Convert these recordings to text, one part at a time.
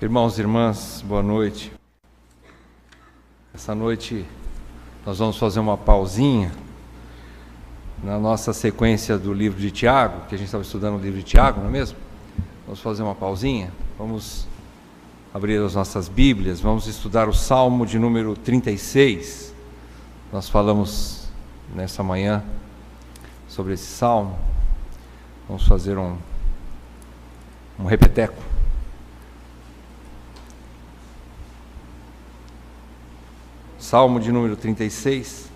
Irmãos e irmãs, boa noite. Essa noite nós vamos fazer uma pausinha na nossa sequência do livro de Tiago, que a gente estava estudando o livro de Tiago, não é mesmo? Vamos fazer uma pausinha, vamos abrir as nossas Bíblias, vamos estudar o Salmo de número 36. Nós falamos nessa manhã sobre esse Salmo. Vamos fazer um repeteco. Salmo de número 36.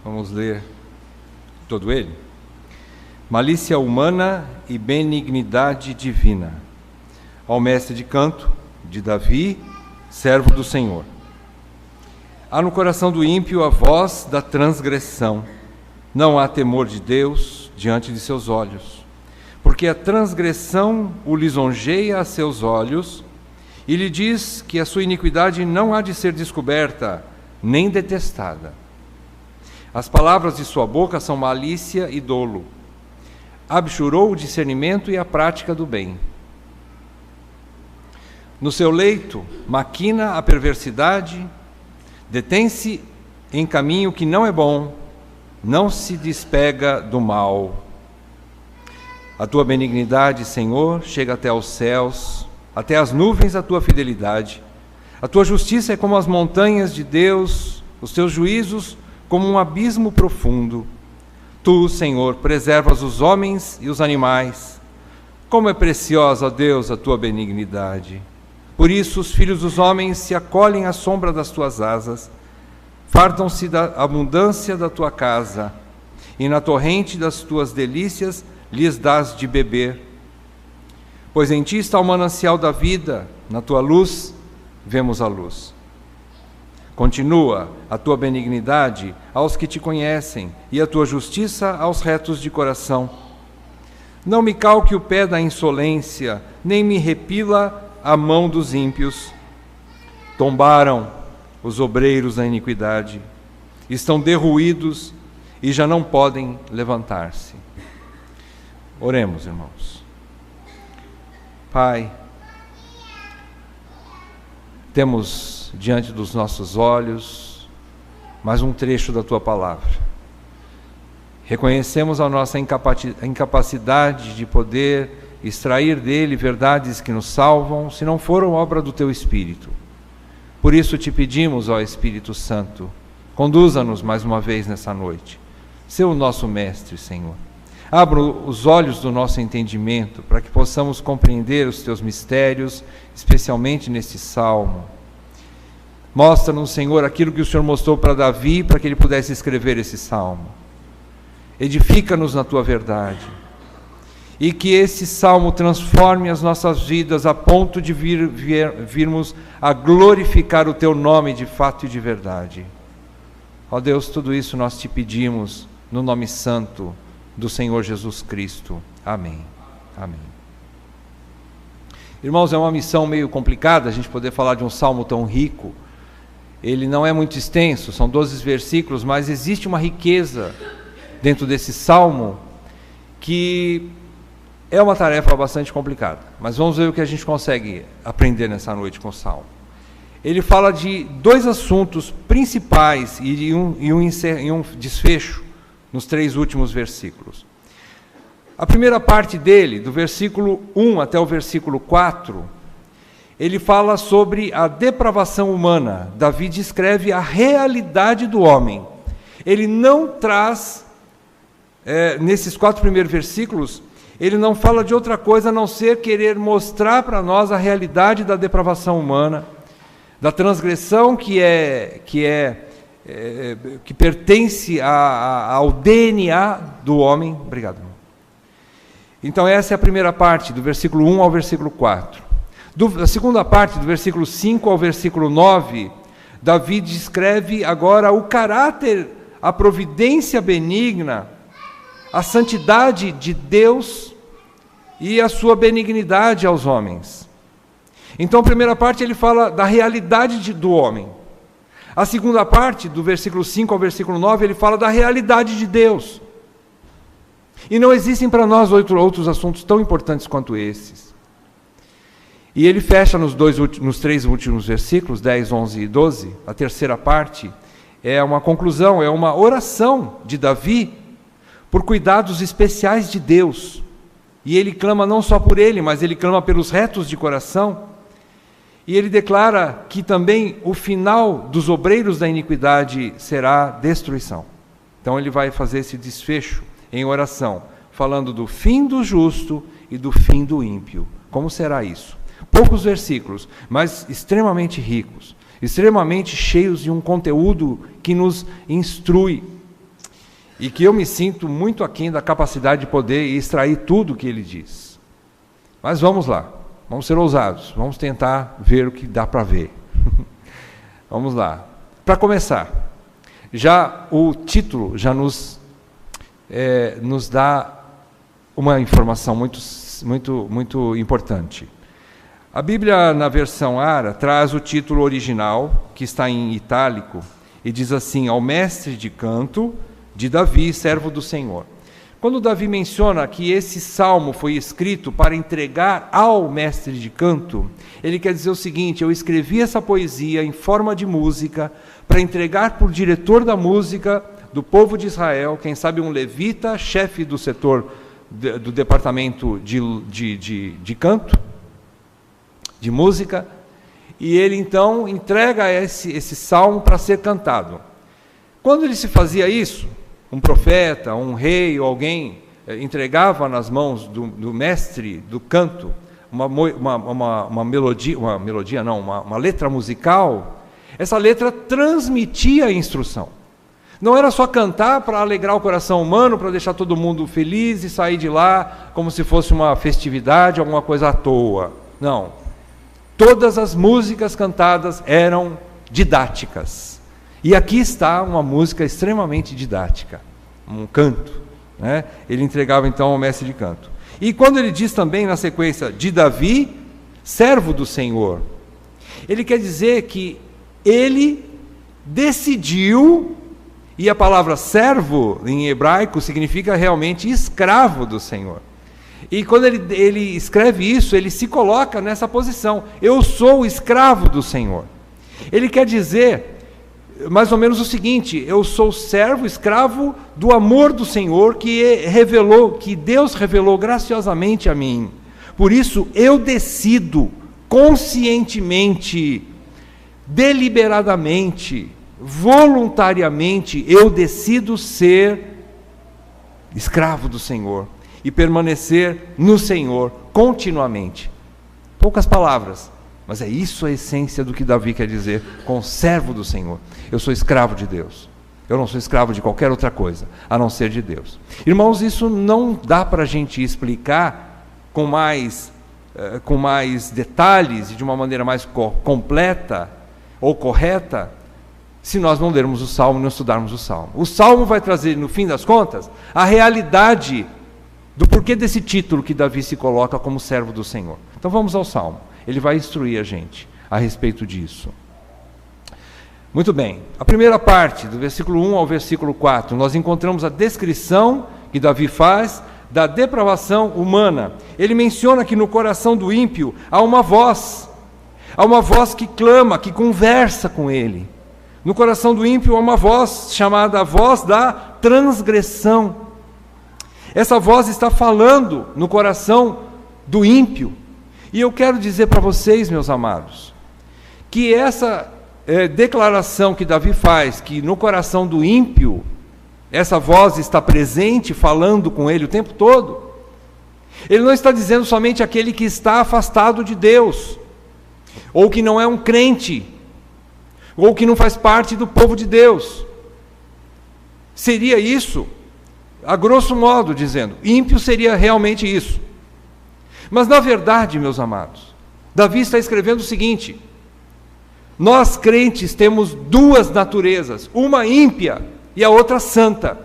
Vamos ler todo ele. Malícia humana e benignidade divina. Ao mestre de canto, de Davi, servo do Senhor. Há no coração do ímpio a voz da transgressão. Não há temor de Deus diante de seus olhos, porque a transgressão o lisonjeia a seus olhos e lhe diz que a sua iniquidade não há de ser descoberta, nem detestada. As palavras de sua boca são malícia e dolo. Abjurou o discernimento e a prática do bem. No seu leito maquina a perversidade, detém-se em caminho que não é bom, não se despega do mal. A tua benignidade, Senhor, chega até aos céus, até as nuvens a tua fidelidade. A tua justiça é como as montanhas de Deus, os teus juízos como um abismo profundo. Tu, Senhor, preservas os homens e os animais. Como é preciosa, ó Deus, a tua benignidade. Por isso os filhos dos homens se acolhem à sombra das tuas asas. Fartam-se da abundância da tua casa, e na torrente das tuas delícias lhes dás de beber. Pois em ti está o manancial da vida, na tua luz vemos a luz. Continua a tua benignidade aos que te conhecem, e a tua justiça aos retos de coração. Não me calque o pé da insolência, nem me repila a mão dos ímpios. Tombaram os obreiros da iniquidade, estão derruídos e já não podem levantar-se. Oremos, irmãos. Pai, temos diante dos nossos olhos mais um trecho da tua palavra. Reconhecemos a nossa incapacidade de poder extrair dele verdades que nos salvam, se não foram obra do teu Espírito. Por isso te pedimos, ó Espírito Santo, conduza-nos mais uma vez nessa noite. Sê o nosso mestre, Senhor. Abra os olhos do nosso entendimento para que possamos compreender os teus mistérios, especialmente neste salmo. Mostra-nos, Senhor, aquilo que o Senhor mostrou para Davi, para que ele pudesse escrever esse salmo. Edifica-nos na tua verdade. E que esse salmo transforme as nossas vidas a ponto de virmos a glorificar o teu nome de fato e de verdade. Ó Deus, tudo isso nós te pedimos no nome santo do Senhor Jesus Cristo. Amém. Amém. Irmãos, é uma missão meio complicada a gente poder falar de um salmo tão rico. Ele não é muito extenso, são 12 versículos, mas existe uma riqueza dentro desse salmo que é uma tarefa bastante complicada, mas vamos ver o que a gente consegue aprender nessa noite com o Salmo. Ele fala de dois assuntos principais e um desfecho nos 3 últimos versículos. A primeira parte dele, do versículo 1 até o versículo 4, ele fala sobre a depravação humana. Davi descreve a realidade do homem. Ele não traz, nesses 4 primeiros versículos, ele não fala de outra coisa a não ser querer mostrar para nós a realidade da depravação humana, da transgressão que pertence ao DNA do homem. Obrigado, irmão. Então essa é a primeira parte, do versículo 1 ao versículo 4. A segunda parte, do versículo 5 ao versículo 9, Davi descreve agora o caráter, a providência benigna, a santidade de Deus e a sua benignidade aos homens. Então, a primeira parte ele fala da realidade do homem. A segunda parte, do versículo 5 ao versículo 9, ele fala da realidade de Deus. E não existem para nós outros assuntos tão importantes quanto esses. E ele fecha nos 3 últimos versículos, 10, 11 e 12, a terceira parte, é uma conclusão, é uma oração de Davi por cuidados especiais de Deus. E ele clama não só por ele, mas ele clama pelos retos de coração. E ele declara que também o final dos obreiros da iniquidade será destruição. Então ele vai fazer esse desfecho em oração, falando do fim do justo e do fim do ímpio. Como será isso? Poucos versículos, mas extremamente ricos, extremamente cheios de um conteúdo que nos instrui. E que eu me sinto muito aquém da capacidade de poder extrair tudo o que ele diz. Mas vamos lá. Vamos ser ousados, vamos tentar ver o que dá para ver. Vamos lá. Para começar, já o título já nos dá uma informação muito importante. A Bíblia, na versão ARA, traz o título original, que está em itálico, e diz assim: ao mestre de canto de Davi, servo do Senhor. Quando Davi menciona que esse salmo foi escrito para entregar ao mestre de canto, ele quer dizer o seguinte: eu escrevi essa poesia em forma de música para entregar para o diretor da música do povo de Israel, quem sabe um levita, chefe do setor do departamento de canto, de música, e ele então entrega esse salmo para ser cantado. Quando ele se fazia isso, um profeta, um rei ou alguém entregava nas mãos do mestre do canto uma letra musical. Essa letra transmitia a instrução. Não era só cantar para alegrar o coração humano, para deixar todo mundo feliz e sair de lá como se fosse uma festividade, alguma coisa à toa. Não. Todas as músicas cantadas eram didáticas. E aqui está uma música extremamente didática, um canto, né? Ele entregava então ao mestre de canto. E quando ele diz também na sequência, de Davi, servo do Senhor, ele quer dizer que ele decidiu, e a palavra servo em hebraico significa realmente escravo do Senhor. E quando ele escreve isso, ele se coloca nessa posição: eu sou escravo do Senhor. Ele quer dizer mais ou menos o seguinte: eu sou servo, escravo do amor do Senhor que Deus revelou graciosamente a mim. Por isso eu decido conscientemente, deliberadamente, voluntariamente, eu decido ser escravo do Senhor e permanecer no Senhor continuamente. Poucas palavras, mas é isso a essência do que Davi quer dizer com servo do Senhor. Eu sou escravo de Deus. Eu não sou escravo de qualquer outra coisa, a não ser de Deus. Irmãos, isso não dá para a gente explicar com mais detalhes e de uma maneira mais completa ou correta, se nós não lermos o Salmo e não estudarmos o Salmo. O Salmo vai trazer, no fim das contas, a realidade do porquê desse título que Davi se coloca como servo do Senhor. Então vamos ao Salmo. Ele vai instruir a gente a respeito disso. Muito bem, a primeira parte, do versículo 1 ao versículo 4, nós encontramos a descrição que Davi faz da depravação humana. Ele menciona que no coração do ímpio há uma voz que clama, que conversa com ele. No coração do ímpio há uma voz chamada a voz da transgressão. Essa voz está falando no coração do ímpio. E eu quero dizer para vocês, meus amados, que essa declaração que Davi faz, que no coração do ímpio, essa voz está presente, falando com ele o tempo todo, ele não está dizendo somente aquele que está afastado de Deus, ou que não é um crente, ou que não faz parte do povo de Deus. Seria isso, a grosso modo dizendo, ímpio seria realmente isso. Mas na verdade, meus amados, Davi está escrevendo o seguinte: nós crentes temos duas naturezas, uma ímpia e a outra santa.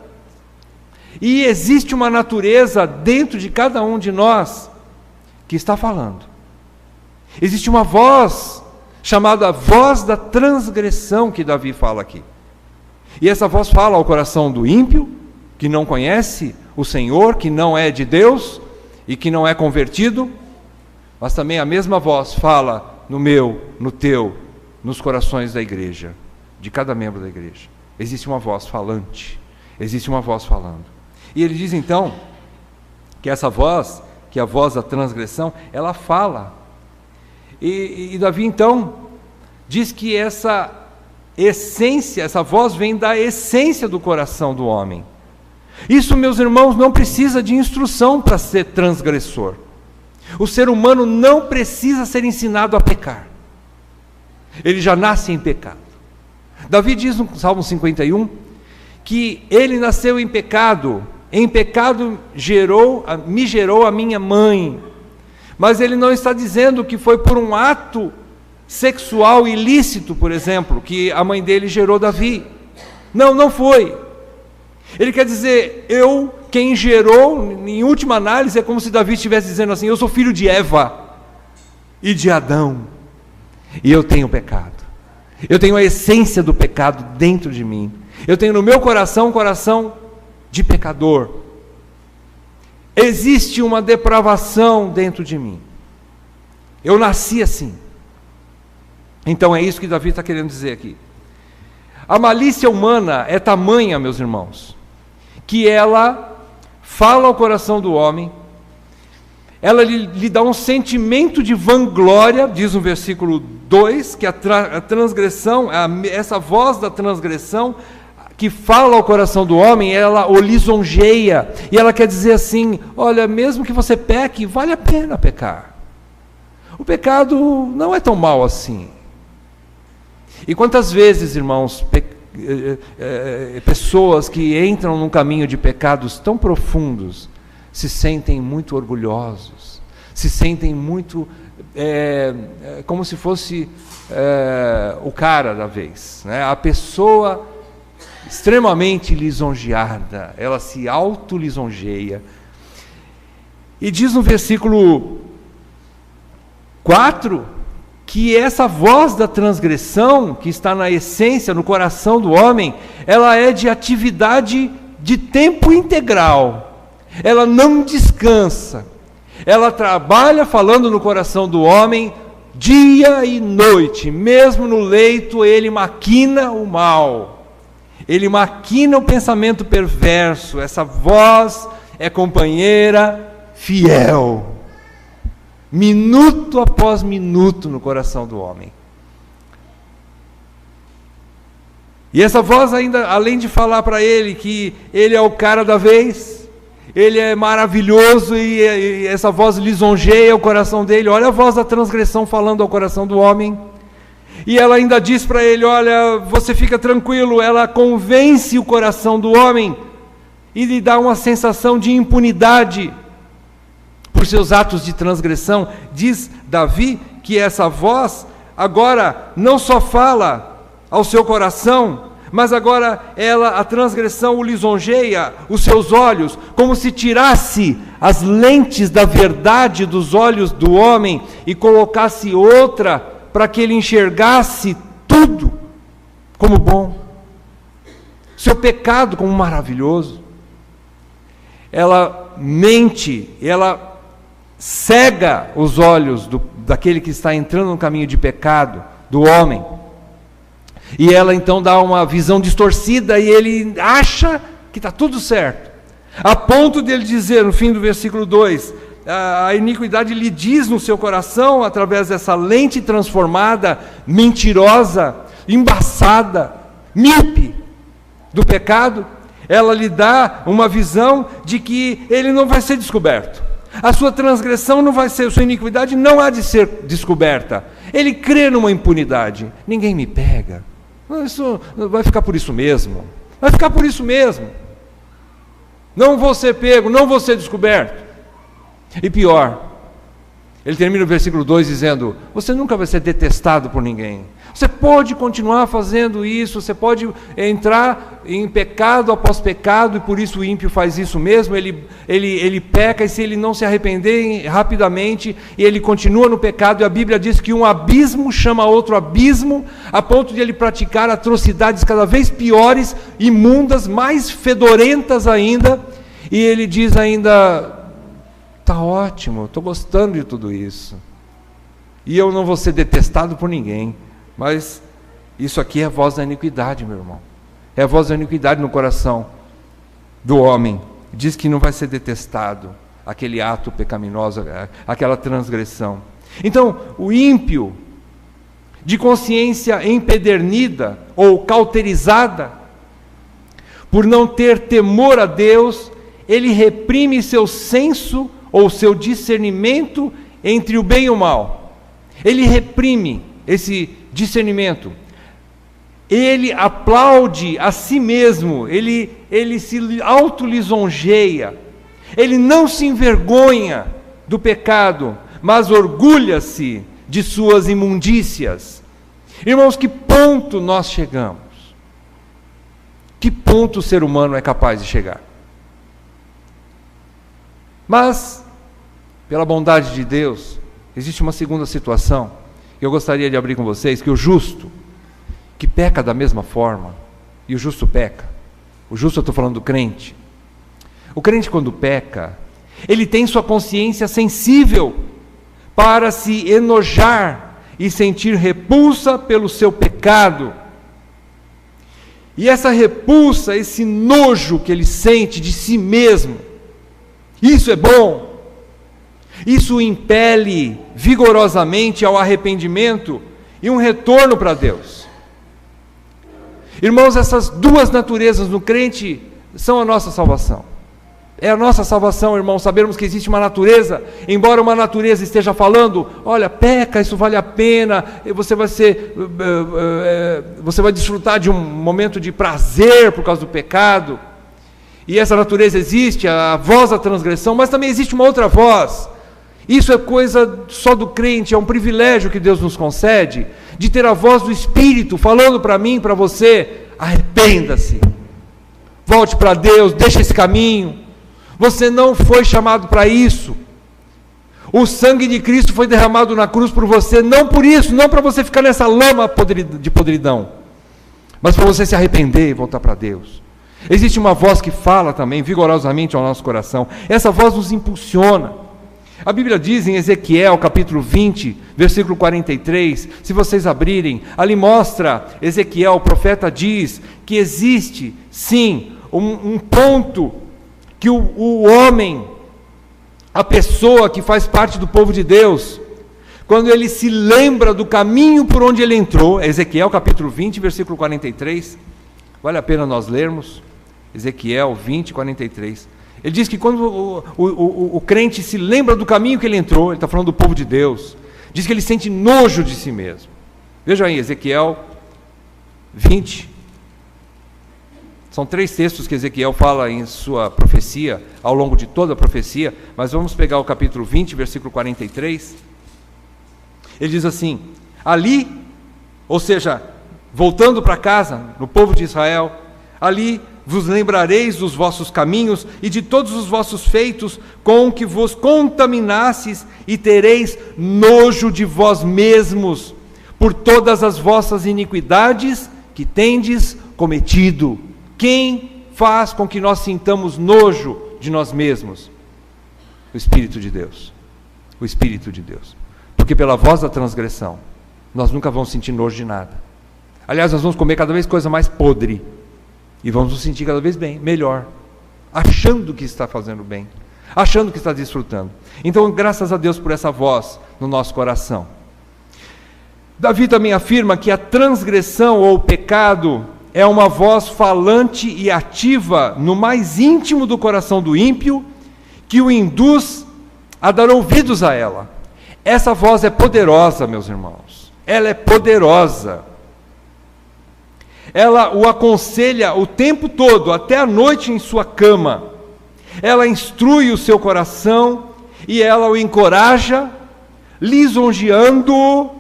E existe uma natureza dentro de cada um de nós que está falando. Existe uma voz chamado a voz da transgressão que Davi fala aqui. E essa voz fala ao coração do ímpio, que não conhece o Senhor, que não é de Deus e que não é convertido, mas também a mesma voz fala no meu, no teu, nos corações da igreja, de cada membro da igreja. Existe uma voz falante, existe uma voz falando. E ele diz então que essa voz, que é a voz da transgressão, ela fala. E Davi então diz que essa essência, essa voz vem da essência do coração do homem. Isso, meus irmãos, não precisa de instrução para ser transgressor. O ser humano não precisa ser ensinado a pecar. Ele já nasce em pecado. Davi diz no Salmo 51 que ele nasceu em pecado me gerou a minha mãe. Mas ele não está dizendo que foi por um ato sexual ilícito, por exemplo, que a mãe dele gerou Davi. Não foi. Ele quer dizer, quem gerou, em última análise, é como se Davi estivesse dizendo assim, eu sou filho de Eva e de Adão, e eu tenho pecado. Eu tenho a essência do pecado dentro de mim. Eu tenho no meu coração um coração de pecador. Existe uma depravação dentro de mim. Eu nasci assim. Então é isso que Davi está querendo dizer aqui. A malícia humana é tamanha, meus irmãos, que ela fala ao coração do homem, ela lhe dá um sentimento de vanglória, diz no versículo 2, que a transgressão, essa voz da transgressão, que fala ao coração do homem, ela o lisonjeia, e ela quer dizer assim, olha, mesmo que você peque, vale a pena pecar. O pecado não é tão mal assim. E quantas vezes, irmãos, pessoas que entram num caminho de pecados tão profundos, se sentem muito orgulhosos, se sentem muito, como se fosse o cara da vez, né? A pessoa extremamente lisonjeada, ela se auto-lisonjeia. E diz no versículo 4, que essa voz da transgressão, que está na essência, no coração do homem, ela é de atividade de tempo integral, ela não descansa, ela trabalha falando no coração do homem, dia e noite, mesmo no leito ele maquina o mal, ele maquina o pensamento perverso. Essa voz é companheira fiel, minuto após minuto no coração do homem. E essa voz ainda, além de falar para ele que ele é o cara da vez, ele é maravilhoso, e essa voz lisonjeia o coração dele, olha a voz da transgressão falando ao coração do homem, e ela ainda diz para ele, olha, você fica tranquilo, ela convence o coração do homem, e lhe dá uma sensação de impunidade, por seus atos de transgressão. Diz Davi que essa voz agora não só fala ao seu coração, mas agora a transgressão o lisonjeia os seus olhos, como se tirasse as lentes da verdade dos olhos do homem e colocasse outra para que ele enxergasse tudo como bom, seu pecado como maravilhoso. Ela mente, ela cega os olhos daquele que está entrando no caminho de pecado, do homem, e ela então dá uma visão distorcida, e ele acha que está tudo certo, a ponto de ele dizer, no fim do versículo 2, a iniquidade lhe diz no seu coração, através dessa lente transformada, mentirosa, embaçada, míope do pecado, ela lhe dá uma visão de que ele não vai ser descoberto. A sua transgressão não vai ser, sua iniquidade não há de ser descoberta. Ele crê numa impunidade. Ninguém me pega. Isso vai ficar por isso mesmo. Vai ficar por isso mesmo. Não vou ser pego, não vou ser descoberto. E pior, ele termina o versículo 2 dizendo, você nunca vai ser detestado por ninguém. Você pode continuar fazendo isso, você pode entrar em pecado após pecado, e por isso o ímpio faz isso mesmo, ele peca, e se ele não se arrepender rapidamente, e ele continua no pecado, e a Bíblia diz que um abismo chama outro abismo, a ponto de ele praticar atrocidades cada vez piores, imundas, mais fedorentas ainda, e ele diz ainda: está ótimo, estou gostando de tudo isso, e eu não vou ser detestado por ninguém. Mas isso aqui é a voz da iniquidade, meu irmão. É a voz da iniquidade no coração do homem. Diz que não vai ser detestado aquele ato pecaminoso, aquela transgressão. Então, o ímpio, de consciência empedernida ou cauterizada, por não ter temor a Deus, ele reprime seu senso ou seu discernimento entre o bem e o mal. Ele reprime esse discernimento. Ele aplaude a si mesmo, ele se autolisonjeia, ele não se envergonha do pecado, mas orgulha-se de suas imundícias. Irmãos, que ponto nós chegamos? Que ponto o ser humano é capaz de chegar? Mas, pela bondade de Deus, existe uma segunda situação que eu gostaria de abrir com vocês, que o justo, que peca da mesma forma, e o justo peca, o justo, eu estou falando do crente, o crente quando peca, ele tem sua consciência sensível para se enojar e sentir repulsa pelo seu pecado, e essa repulsa, esse nojo que ele sente de si mesmo, isso é bom. Isso o impele vigorosamente ao arrependimento e um retorno para Deus. Irmãos, essas duas naturezas no crente são a nossa salvação. É a nossa salvação, irmãos, sabermos que existe uma natureza, embora uma natureza esteja falando: olha, peca, isso vale a pena, você vai desfrutar de um momento de prazer por causa do pecado, e essa natureza existe, a voz da transgressão, mas também existe uma outra voz. Isso é coisa só do crente, é um privilégio que Deus nos concede, de ter a voz do Espírito falando para mim, para você: arrependa-se, volte para Deus, deixe esse caminho, você não foi chamado para isso, o sangue de Cristo foi derramado na cruz por você, não por isso, não para você ficar nessa lama de podridão, mas para você se arrepender e voltar para Deus. Existe uma voz que fala também vigorosamente ao nosso coração, essa voz nos impulsiona. A Bíblia diz em Ezequiel, capítulo 20, versículo 43, se vocês abrirem, ali mostra, Ezequiel, o profeta diz, que existe, sim, um ponto que o homem, a pessoa que faz parte do povo de Deus, quando ele se lembra do caminho por onde ele entrou, Ezequiel, capítulo 20, versículo 43, vale a pena nós lermos, Ezequiel 20, 43, ele diz que quando o crente se lembra do caminho que ele entrou, ele está falando do povo de Deus, diz que ele sente nojo de si mesmo. Veja aí, Ezequiel 20. São 3 textos que Ezequiel fala em sua profecia, ao longo de toda a profecia, mas vamos pegar o capítulo 20, versículo 43. Ele diz assim: ali, ou seja, voltando para casa, no povo de Israel, ali vos lembrareis dos vossos caminhos e de todos os vossos feitos com que vos contaminastes, e tereis nojo de vós mesmos por todas as vossas iniquidades que tendes cometido. Quem faz com que nós sintamos nojo de nós mesmos? O Espírito de Deus. O Espírito de Deus. Porque pela voz da transgressão, nós nunca vamos sentir nojo de nada. Aliás, nós vamos comer cada vez coisa mais podre. E vamos nos sentir cada vez melhor, achando que está fazendo bem, achando que está desfrutando. Então, graças a Deus por essa voz no nosso coração. Davi também afirma que a transgressão ou o pecado é uma voz falante e ativa no mais íntimo do coração do ímpio, que o induz a dar ouvidos a ela. Essa voz é poderosa, meus irmãos, ela é poderosa. Ela o aconselha o tempo todo, até a noite em sua cama. Ela instrui o seu coração e ela o encoraja, lisonjeando-o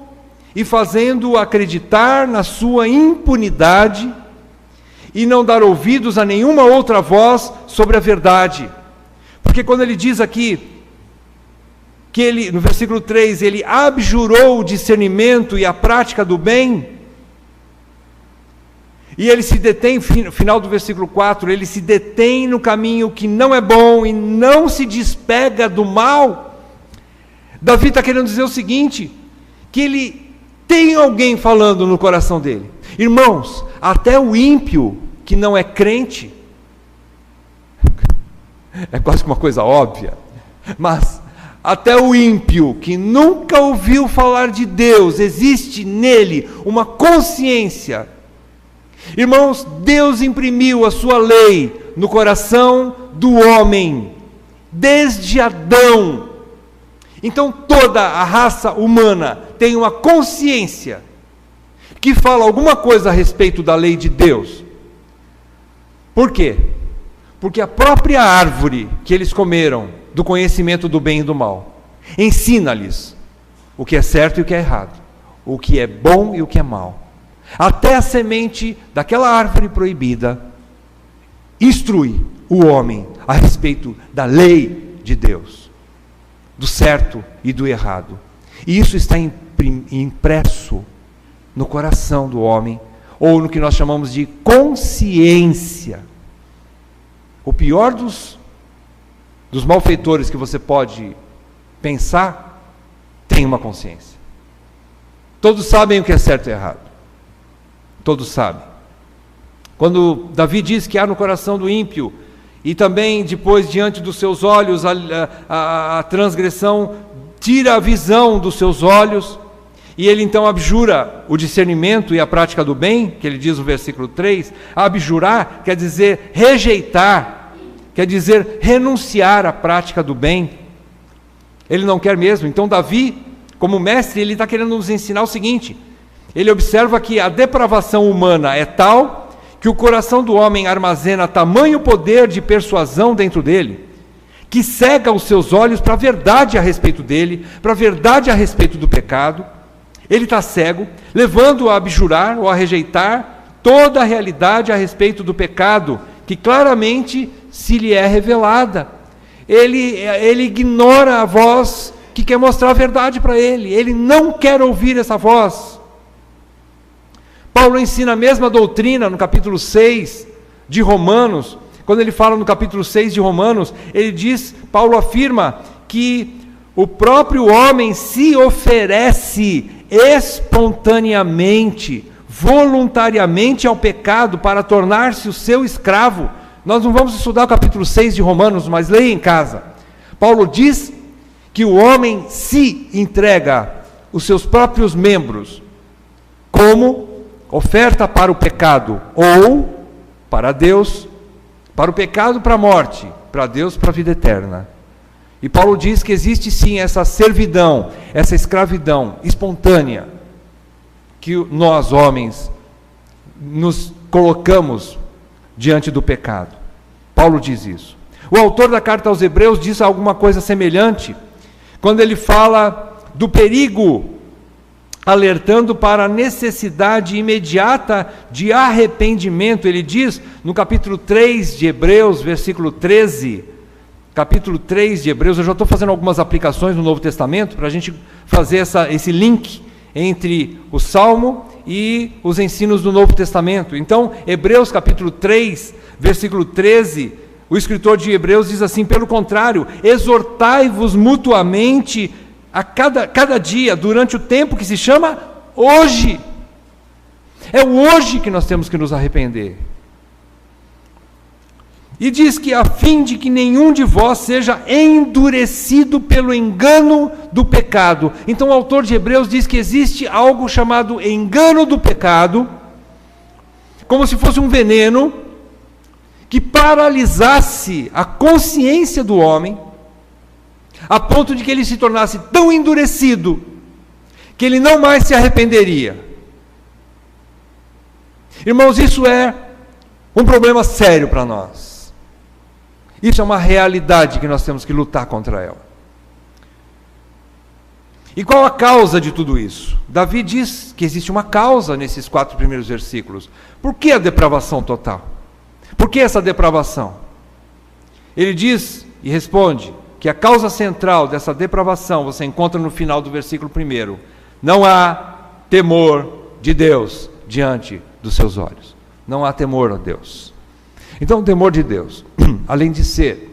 e fazendo-o acreditar na sua impunidade e não dar ouvidos a nenhuma outra voz sobre a verdade. Porque quando ele diz aqui, que ele, no versículo 3, ele abjurou o discernimento e a prática do bem, e ele se detém, no final do versículo 4, ele se detém no caminho que não é bom e não se despega do mal. Davi está querendo dizer o seguinte, que ele tem alguém falando no coração dele. Irmãos, até o ímpio que não é crente, é quase uma coisa óbvia, mas até o ímpio que nunca ouviu falar de Deus, existe nele uma consciência. Irmãos, Deus imprimiu a sua lei no coração do homem, desde Adão. Então toda a raça humana tem uma consciência que fala alguma coisa a respeito da lei de Deus. Por quê? Porque a própria árvore que eles comeram, do conhecimento do bem e do mal, ensina-lhes o que é certo e o que é errado, o que é bom e o que é mal. Até a semente daquela árvore proibida instrui o homem a respeito da lei de Deus, do certo e do errado. E isso está impresso no coração do homem, ou no que nós chamamos de consciência. O pior dos malfeitores que você pode pensar, tem uma consciência. Todos sabem o que é certo e errado. Todos sabem. Quando Davi diz que há no coração do ímpio, e também depois diante dos seus olhos, a transgressão tira a visão dos seus olhos, e ele então abjura o discernimento e a prática do bem, que ele diz no versículo 3, abjurar quer dizer rejeitar, quer dizer renunciar à prática do bem. Ele não quer mesmo. Então Davi, como mestre, ele está querendo nos ensinar o seguinte, ele observa que a depravação humana é tal, que o coração do homem armazena tamanho poder de persuasão dentro dele, que cega os seus olhos para a verdade a respeito dele, para a verdade a respeito do pecado. Ele está cego, levando-o a abjurar ou a rejeitar toda a realidade a respeito do pecado, que claramente se lhe é revelada. Ele ignora a voz que quer mostrar a verdade para ele. Ele não quer ouvir essa voz. Paulo ensina a mesma doutrina no capítulo 6 de Romanos. Quando ele fala no capítulo 6 de Romanos, ele diz, Paulo afirma que o próprio homem se oferece espontaneamente, voluntariamente ao pecado para tornar-se o seu escravo. Nós não vamos estudar o capítulo 6 de Romanos, mas leia em casa. Paulo diz que o homem se entrega os seus próprios membros como oferta para o pecado, ou para Deus, para o pecado para a morte, para Deus para a vida eterna. E Paulo diz que existe sim essa servidão, essa escravidão espontânea, que nós homens nos colocamos diante do pecado. Paulo diz isso. O autor da carta aos Hebreus diz alguma coisa semelhante, quando ele fala do perigo, alertando para a necessidade imediata de arrependimento. Ele diz no capítulo 3 de Hebreus, versículo 13, capítulo 3 de Hebreus, eu já estou fazendo algumas aplicações no Novo Testamento, para a gente fazer esse link entre o Salmo e os ensinos do Novo Testamento. Então, Hebreus capítulo 3, versículo 13, o escritor de Hebreus diz assim, pelo contrário, exortai-vos mutuamente a cada dia, durante o tempo que se chama hoje. É o hoje que nós temos que nos arrepender. E diz que a fim de que nenhum de vós seja endurecido pelo engano do pecado. Então o autor de Hebreus diz que existe algo chamado engano do pecado, como se fosse um veneno, que paralisasse a consciência do homem, a ponto de que ele se tornasse tão endurecido, que ele não mais se arrependeria. Irmãos, isso é um problema sério para nós. Isso é uma realidade que nós temos que lutar contra ela. E qual a causa de tudo isso? Davi diz que existe uma causa nesses 4 primeiros versículos. Por que a depravação total? Por que essa depravação? Ele diz e responde que a causa central dessa depravação você encontra no final do versículo 1. Não há temor de Deus diante dos seus olhos. Não há temor a Deus. Então o temor de Deus, além de ser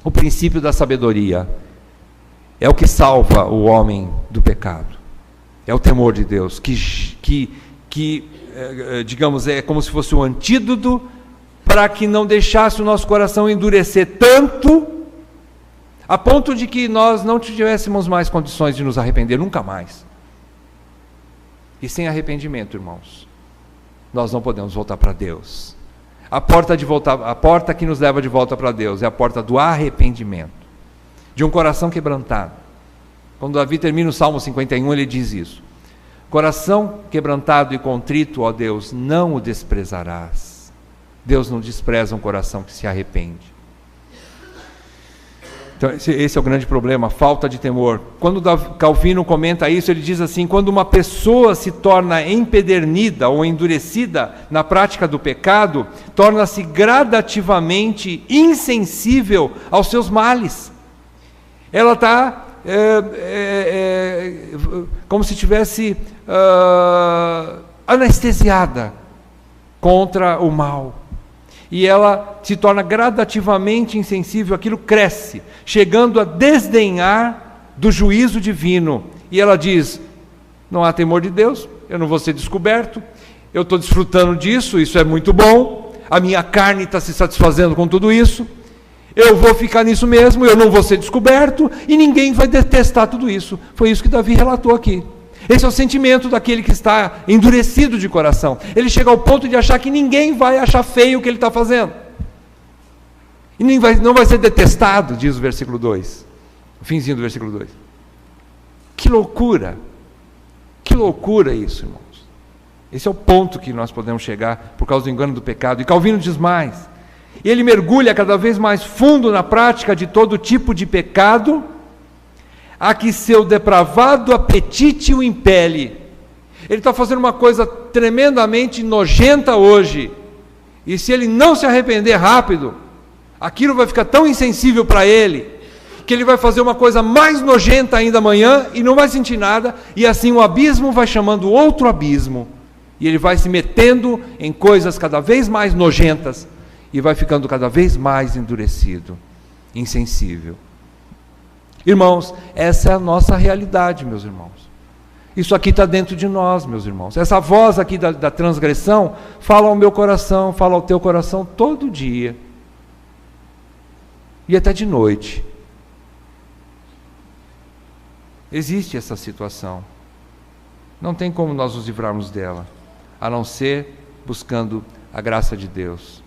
o princípio da sabedoria, é o que salva o homem do pecado. É o temor de Deus, digamos, é como se fosse um antídoto para que não deixasse o nosso coração endurecer tanto, a ponto de que nós não tivéssemos mais condições de nos arrepender, nunca mais. E sem arrependimento, irmãos, nós não podemos voltar para Deus. A porta que nos leva de volta para Deus é a porta do arrependimento, de um coração quebrantado. Quando Davi termina o Salmo 51, ele diz isso: coração quebrantado e contrito, ó Deus, não o desprezarás. Deus não despreza um coração que se arrepende. Então esse é o grande problema, a falta de temor. Quando Calvino comenta isso, ele diz assim: quando uma pessoa se torna empedernida ou endurecida na prática do pecado, torna-se gradativamente insensível aos seus males. Ela está como se estivesse anestesiada contra o mal. E ela se torna gradativamente insensível, aquilo cresce, chegando a desdenhar do juízo divino. E ela diz: não há temor de Deus, eu não vou ser descoberto, eu estou desfrutando disso, isso é muito bom, a minha carne está se satisfazendo com tudo isso, eu vou ficar nisso mesmo, eu não vou ser descoberto, e ninguém vai detestar tudo isso. Foi isso que Davi relatou aqui. Esse é o sentimento daquele que está endurecido de coração. Ele chega ao ponto de achar que ninguém vai achar feio o que ele está fazendo. E não vai ser detestado, diz o versículo 2. O finzinho do versículo 2. Que loucura! Que loucura isso, irmãos. Esse é o ponto que nós podemos chegar por causa do engano do pecado. E Calvino diz mais. Ele mergulha cada vez mais fundo na prática de todo tipo de pecado, a que seu depravado apetite o impele. Ele está fazendo uma coisa tremendamente nojenta hoje, e se ele não se arrepender rápido, aquilo vai ficar tão insensível para ele, que ele vai fazer uma coisa mais nojenta ainda amanhã, e não vai sentir nada, e assim o abismo vai chamando outro abismo, e ele vai se metendo em coisas cada vez mais nojentas, e vai ficando cada vez mais endurecido, insensível. Irmãos, essa é a nossa realidade, meus irmãos. Isso aqui está dentro de nós, meus irmãos. Essa voz aqui da transgressão fala ao meu coração, fala ao teu coração todo dia. E até de noite. Existe essa situação. Não tem como nós nos livrarmos dela, a não ser buscando a graça de Deus.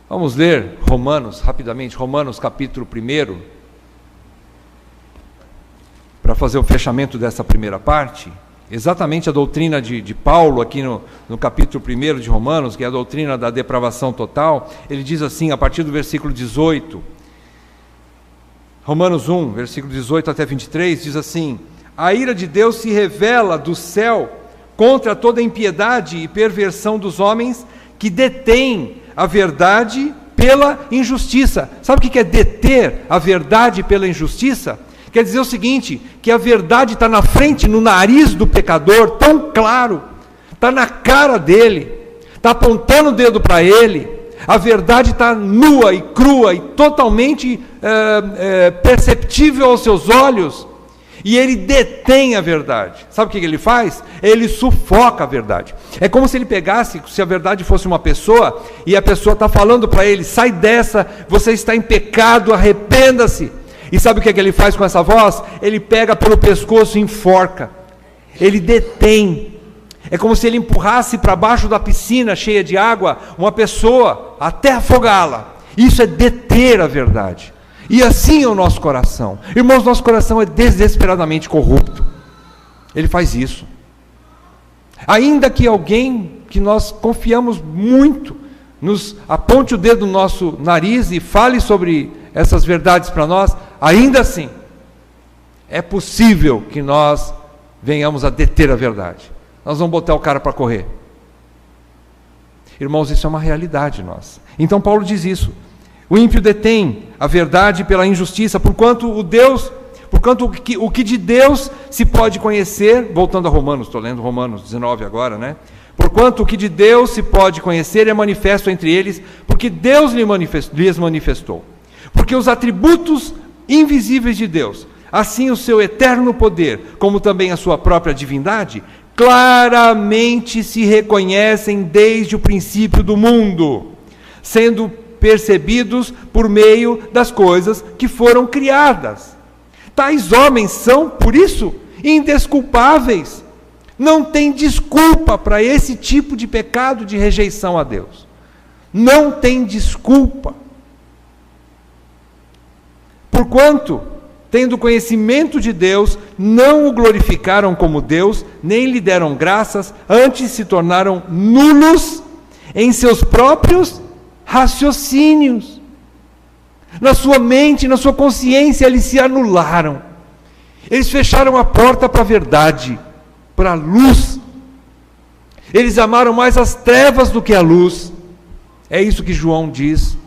Vamos ler Romanos, rapidamente, Romanos capítulo 1, para fazer o fechamento dessa primeira parte, exatamente a doutrina de Paulo, aqui no capítulo 1 de Romanos, que é a doutrina da depravação total. Ele diz assim, a partir do versículo 18, Romanos 1, versículo 18 até 23, diz assim: a ira de Deus se revela do céu contra toda impiedade e perversão dos homens que detêm a verdade pela injustiça. Sabe o que é deter a verdade pela injustiça? Quer dizer o seguinte, que a verdade está na frente, no nariz do pecador, tão claro, está na cara dele, está apontando o dedo para ele, a verdade está nua e crua e totalmente perceptível aos seus olhos, e ele detém a verdade. Sabe o que ele faz? Ele sufoca a verdade. É como se ele pegasse, se a verdade fosse uma pessoa, e a pessoa está falando para ele: sai dessa, você está em pecado, arrependa-se. E sabe o que ele faz com essa voz? Ele pega pelo pescoço e enforca. Ele detém. É como se ele empurrasse para baixo da piscina cheia de água uma pessoa até afogá-la. Isso é deter a verdade. E assim é o nosso coração. Irmãos, nosso coração é desesperadamente corrupto. Ele faz isso. Ainda que alguém que nós confiamos muito nos aponte o dedo no nosso nariz e fale sobre essas verdades para nós, ainda assim, é possível que nós venhamos a deter a verdade. Nós vamos botar o cara para correr. Irmãos, isso é uma realidade nossa. Então Paulo diz isso. O ímpio detém a verdade pela injustiça, porquanto o que de Deus se pode conhecer, voltando a Romanos, estou lendo Romanos 19 agora, né? Porquanto o que de Deus se pode conhecer é manifesto entre eles, porque Deus lhes manifestou. Porque os atributos invisíveis de Deus, assim o seu eterno poder, como também a sua própria divindade, claramente se reconhecem desde o princípio do mundo, sendo percebidos por meio das coisas que foram criadas. Tais homens são, por isso, indesculpáveis. Não tem desculpa para esse tipo de pecado de rejeição a Deus. Não tem desculpa. Porquanto, tendo conhecimento de Deus, não o glorificaram como Deus, nem lhe deram graças, antes se tornaram nulos em seus próprios raciocínios. Na sua mente, na sua consciência, eles se anularam. Eles fecharam a porta para a verdade, para a luz. Eles amaram mais as trevas do que a luz. É isso que João diz.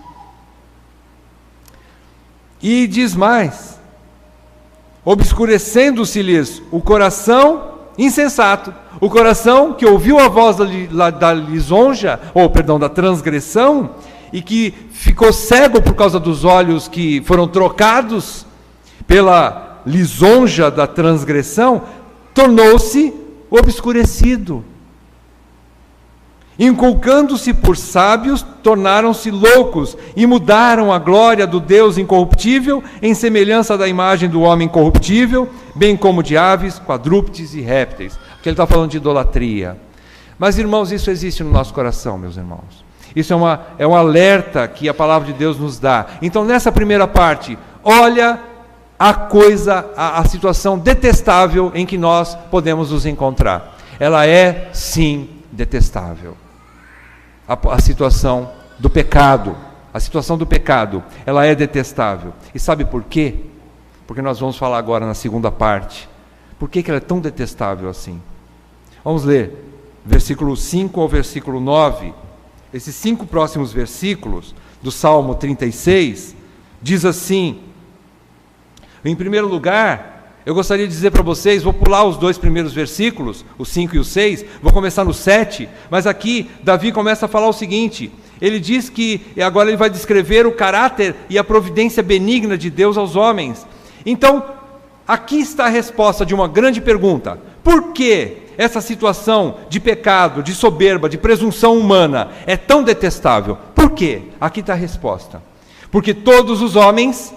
E diz mais: obscurecendo-se-lhes o coração insensato, o coração que ouviu a voz da lisonja, da transgressão, e que ficou cego por causa dos olhos que foram trocados pela lisonja da transgressão, tornou-se obscurecido. Inculcando-se por sábios, tornaram-se loucos e mudaram a glória do Deus incorruptível em semelhança da imagem do homem corruptível, bem como de aves, quadrúpedes e répteis. Porque ele está falando de idolatria. Mas, irmãos, isso existe no nosso coração, meus irmãos. Isso é um alerta que a palavra de Deus nos dá. Então, nessa primeira parte, olha a situação detestável em que nós podemos nos encontrar. Ela é, sim, detestável. A situação do pecado. A situação do pecado, ela é detestável. E sabe por quê? Porque nós vamos falar agora na segunda parte. Por que ela é tão detestável assim? Vamos ler versículo 5 ao versículo 9. Esses 5 próximos versículos do Salmo 36, diz assim: em primeiro lugar, eu gostaria de dizer para vocês, vou pular os 2 primeiros versículos, o 5 e o 6, vou começar no 7, mas aqui Davi começa a falar o seguinte, ele diz que, agora ele vai descrever o caráter e a providência benigna de Deus aos homens. Então, aqui está a resposta de uma grande pergunta: por que essa situação de pecado, de soberba, de presunção humana é tão detestável? Por quê? Aqui está a resposta: porque todos os homens,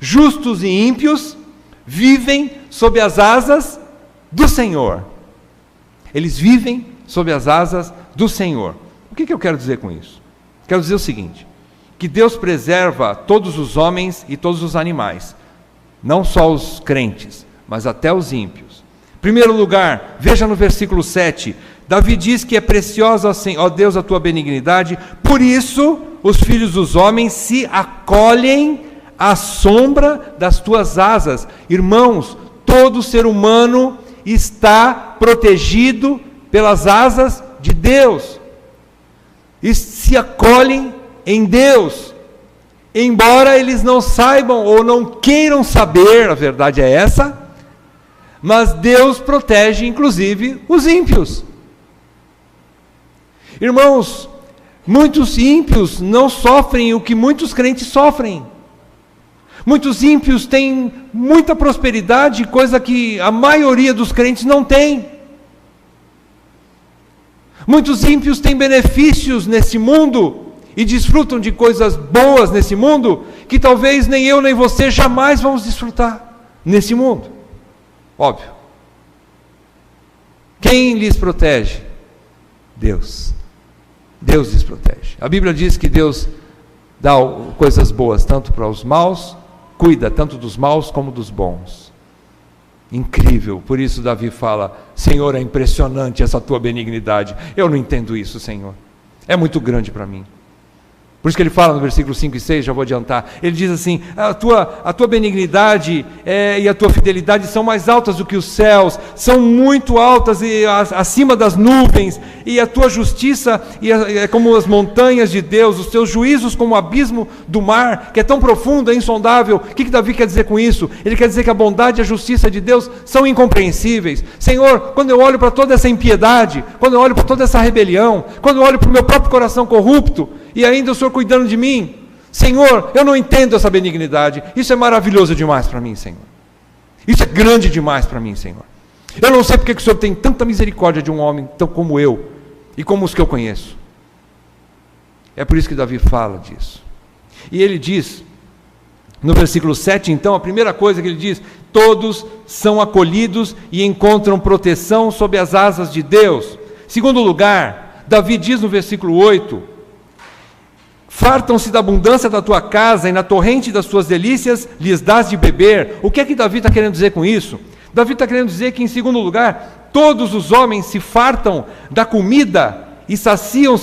justos e ímpios, vivem sob as asas do Senhor. Eles vivem sob as asas do Senhor. O que eu quero dizer com isso? Quero dizer o seguinte: que Deus preserva todos os homens e todos os animais, não só os crentes, mas até os ímpios. Em primeiro lugar, veja no versículo 7, Davi diz que é preciosa, ó Deus, a tua benignidade, por isso os filhos dos homens se acolhem à sombra das tuas asas. Irmãos, todo ser humano está protegido pelas asas de Deus, e se acolhem em Deus, embora eles não saibam ou não queiram saber, a verdade é essa, mas Deus protege inclusive os ímpios. Irmãos, muitos ímpios não sofrem o que muitos crentes sofrem. Muitos ímpios têm muita prosperidade, coisa que a maioria dos crentes não tem. Muitos ímpios têm benefícios nesse mundo e desfrutam de coisas boas nesse mundo que talvez nem eu nem você jamais vamos desfrutar nesse mundo. Óbvio. Quem lhes protege? Deus. Deus lhes protege. A Bíblia diz que Deus dá coisas boas tanto para os maus, cuida tanto dos maus como dos bons. Incrível. Por isso Davi fala: Senhor, é impressionante essa tua benignidade. Eu não entendo isso, Senhor. É muito grande para mim. Por isso que ele fala no versículo 5 e 6, já vou adiantar. Ele diz assim: a tua benignidade e a tua fidelidade são mais altas do que os céus, são muito altas e acima das nuvens, e a tua justiça é como as montanhas de Deus, os teus juízos como o abismo do mar, que é tão profundo, é insondável. O que Davi quer dizer com isso? Ele quer dizer que a bondade e a justiça de Deus são incompreensíveis. Senhor, quando eu olho para toda essa impiedade, quando eu olho para toda essa rebelião, quando eu olho para o meu próprio coração corrupto, e ainda o Senhor cuidando de mim, Senhor, eu não entendo essa benignidade. Isso é maravilhoso demais para mim, Senhor. Isso é grande demais para mim, Senhor. Eu não sei porque que o Senhor tem tanta misericórdia de um homem tão como eu e como os que eu conheço. É por isso que Davi fala disso. E ele diz, no versículo 7, então, a primeira coisa que ele diz: todos são acolhidos e encontram proteção sob as asas de Deus. Segundo lugar, Davi diz no versículo 8: fartam-se da abundância da tua casa, e na torrente das tuas delícias lhes dás de beber. O que é que Davi está querendo dizer com isso? Davi está querendo dizer que, em segundo lugar, todos os homens se fartam da comida e saciam